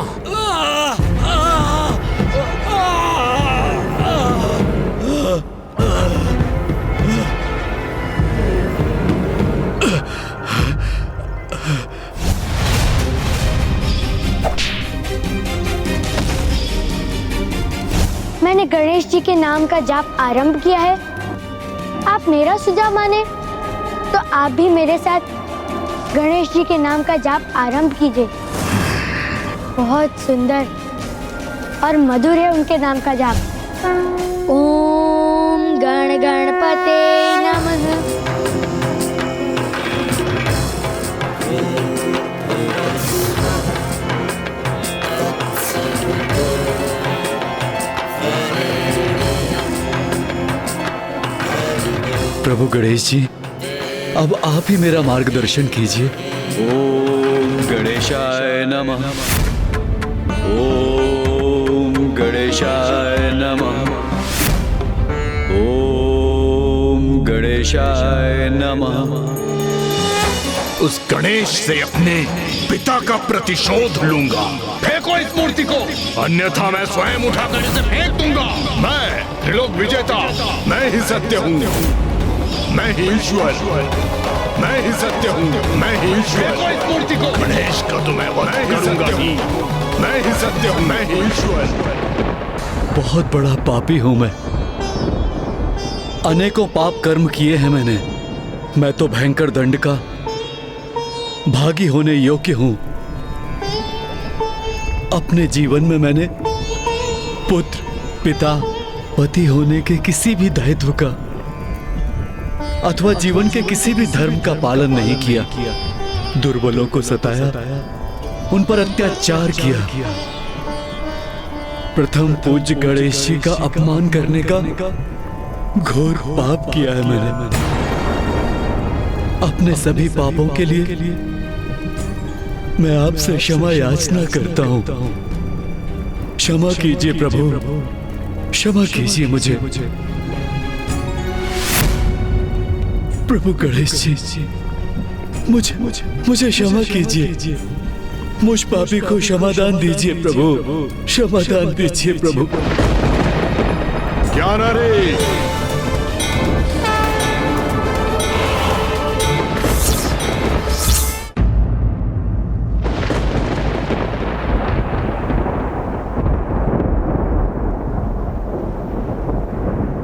Speaker 5: मैंने गणेश जी के नाम का जाप आरंभ किया है। आप मेरा सुझाव माने तो आप भी मेरे साथ गणेश जी के नाम का जाप आरंभ कीजिए। बहुत सुंदर और मधुर है उनके नाम का जाप। ओम गण गणपते नमः।
Speaker 2: प्रभु गणेश जी, अब आप ही मेरा मार्गदर्शन कीजिए। ओम गणेशाय नमः। ओम गणेशाय नमः। ओम गणेशाय नमः।
Speaker 7: उस गणेश से अपने पिता का प्रतिशोध लूंगा। फेंको इस मूर्ति को, अन्यथा मैं स्वयं उठाकर इसे फेंक दूंगा। मैं त्रिलोक विजेता, मैं ही सत्य हूँ, मैं ही ईश्वर, मैं ही सत्य हूँ, मैं ही ईश्वर। फेंको इस मूर्ति को। गणेश का तो मैं वध करूंगा ही, मैं ही सत्य हूँ, मैं ही ईश्वर।
Speaker 2: बहुत बड़ा पापी हूं मैं, अनेकों पाप कर्म किए हैं मैंने। मैं तो भयंकर दंड का भागी होने योग्य हूं। अपने जीवन में मैंने पुत्र, पिता, पति होने के किसी भी दायित्व का अथवा जीवन के किसी भी धर्म का पालन नहीं किया। दुर्बलों को सताया, उन पर अत्याचार किया। प्रथम पूज्य गणेश जी का अपमान करने का घोर पाप किया है मैंने। अपने सभी पापों के लिए मैं आपसे क्षमा याचना करता हूं। क्षमा कीजिए प्रभु, क्षमा कीजिए मुझे। प्रभु गणेश जी, मुझे क्षमा कीजिए। मुझ पापी को क्षमादान दीजिए प्रभु, क्षमादान दीजिए प्रभु।
Speaker 7: ज्ञानारी,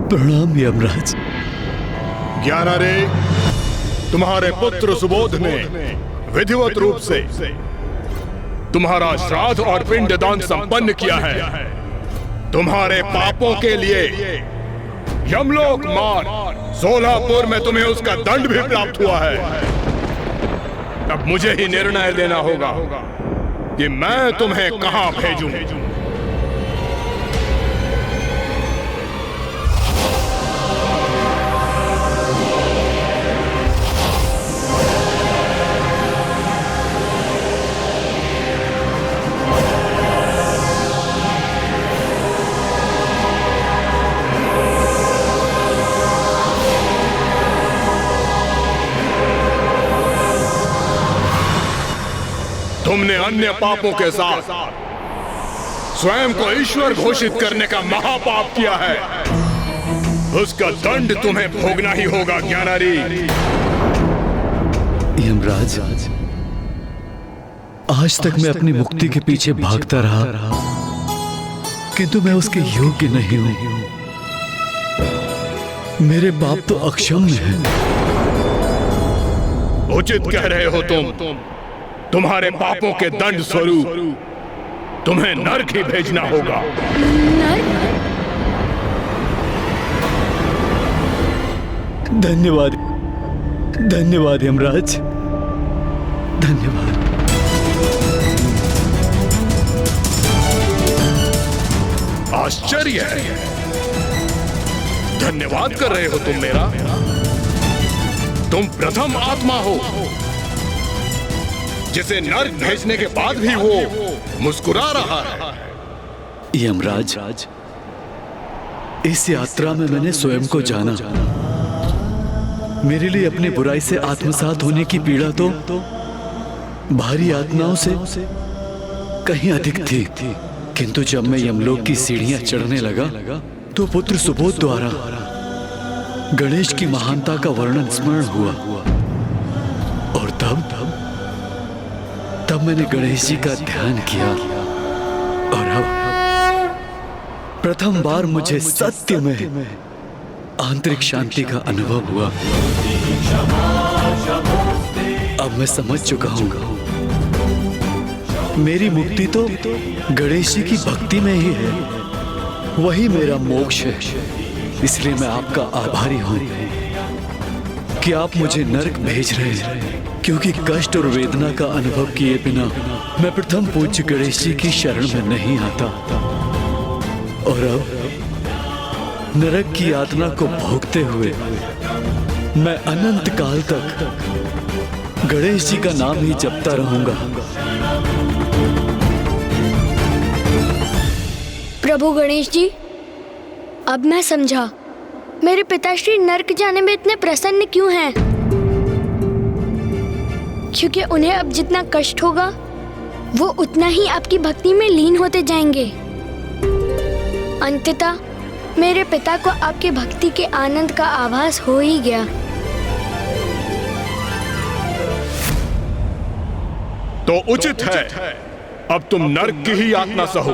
Speaker 2: प्रणाम यमराज।
Speaker 7: ज्ञानारे, तुम्हारे पुत्र सुबोध ने विधिवत रूप से तुम्हारा श्राद्ध और पिंडदान संपन्न किया है। तुम्हारे पापों के लिए यमलोक मार्ग सोलापुर में तुम्हें उसका दंड भी प्राप्त हुआ है। अब मुझे ही निर्णय लेना होगा कि मैं तुम्हें कहां भेजूं। तुमने अन्य पापों के साथ स्वयं को ईश्वर घोषित करने का महापाप किया है। उसका दंड तुम्हें भोगना ही होगा ज्ञानारी।
Speaker 2: यमराज, आज तक मैं अपनी मुक्ति के पीछे भागता रहा, किंतु मैं उसके योग्य नहीं हूं। मेरे पाप तो अक्षम्य हैं।
Speaker 7: उचित कह रहे हो तुम। तुम्हारे पापों के दंड स्वरूप तुम्हें नरक ही भेजना होगा।
Speaker 2: धन्यवाद, धन्यवाद यमराज, धन्यवाद।
Speaker 7: आश्चर्य है, धन्यवाद कर रहे हो तुम मेरा। तुम प्रथम आत्मा हो जिसे नर्क भेजने के बाद भी वो मुस्कुरा रहा है।
Speaker 2: यमराज, इस यात्रा में मैंने स्वयं को जाना। मेरे लिए अपनी बुराई से आत्मसात होने की पीड़ा तो भारी आत्माओं से कहीं अधिक थी। किंतु जब मैं यमलोक की सीढ़ियां चढ़ने लगा तो पुत्र सुबोध द्वारा गणेश की महानता का वर्णन स्मरण हुआ। और तब मैंने गणेश जी का ध्यान किया और अब प्रथम बार मुझे सत्य में आंतरिक शांति का अनुभव हुआ। अब मैं समझ चुका हूं, मेरी मुक्ति तो गणेश जी की भक्ति में ही है। वही मेरा मोक्ष है। इसलिए मैं आपका आभारी हूं कि आप मुझे नरक भेज रहे हैं, क्योंकि कष्ट और वेदना का अनुभव किए बिना मैं प्रथम पूज्य गणेश जी की शरण में नहीं आता। और अब नरक की यातना को भोगते हुए मैं अनंत काल तक गणेश जी का नाम ही जपता रहूंगा।
Speaker 5: प्रभु गणेश जी, अब मैं समझा मेरे पिताश्री नर्क जाने में इतने प्रसन्न क्यों हैं। क्योंकि उन्हें अब जितना कष्ट होगा वो उतना ही आपकी भक्ति में लीन होते जाएंगे। अंततः मेरे पिता को आपकी भक्ति के आनंद का आभास हो ही गया।
Speaker 7: तो उचित है, अब तुम नरक की ही यातना सहो।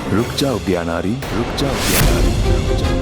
Speaker 13: रुक जाओ ज्ञानारी, रुक जाओ ज्ञानारी, रुक जाओ।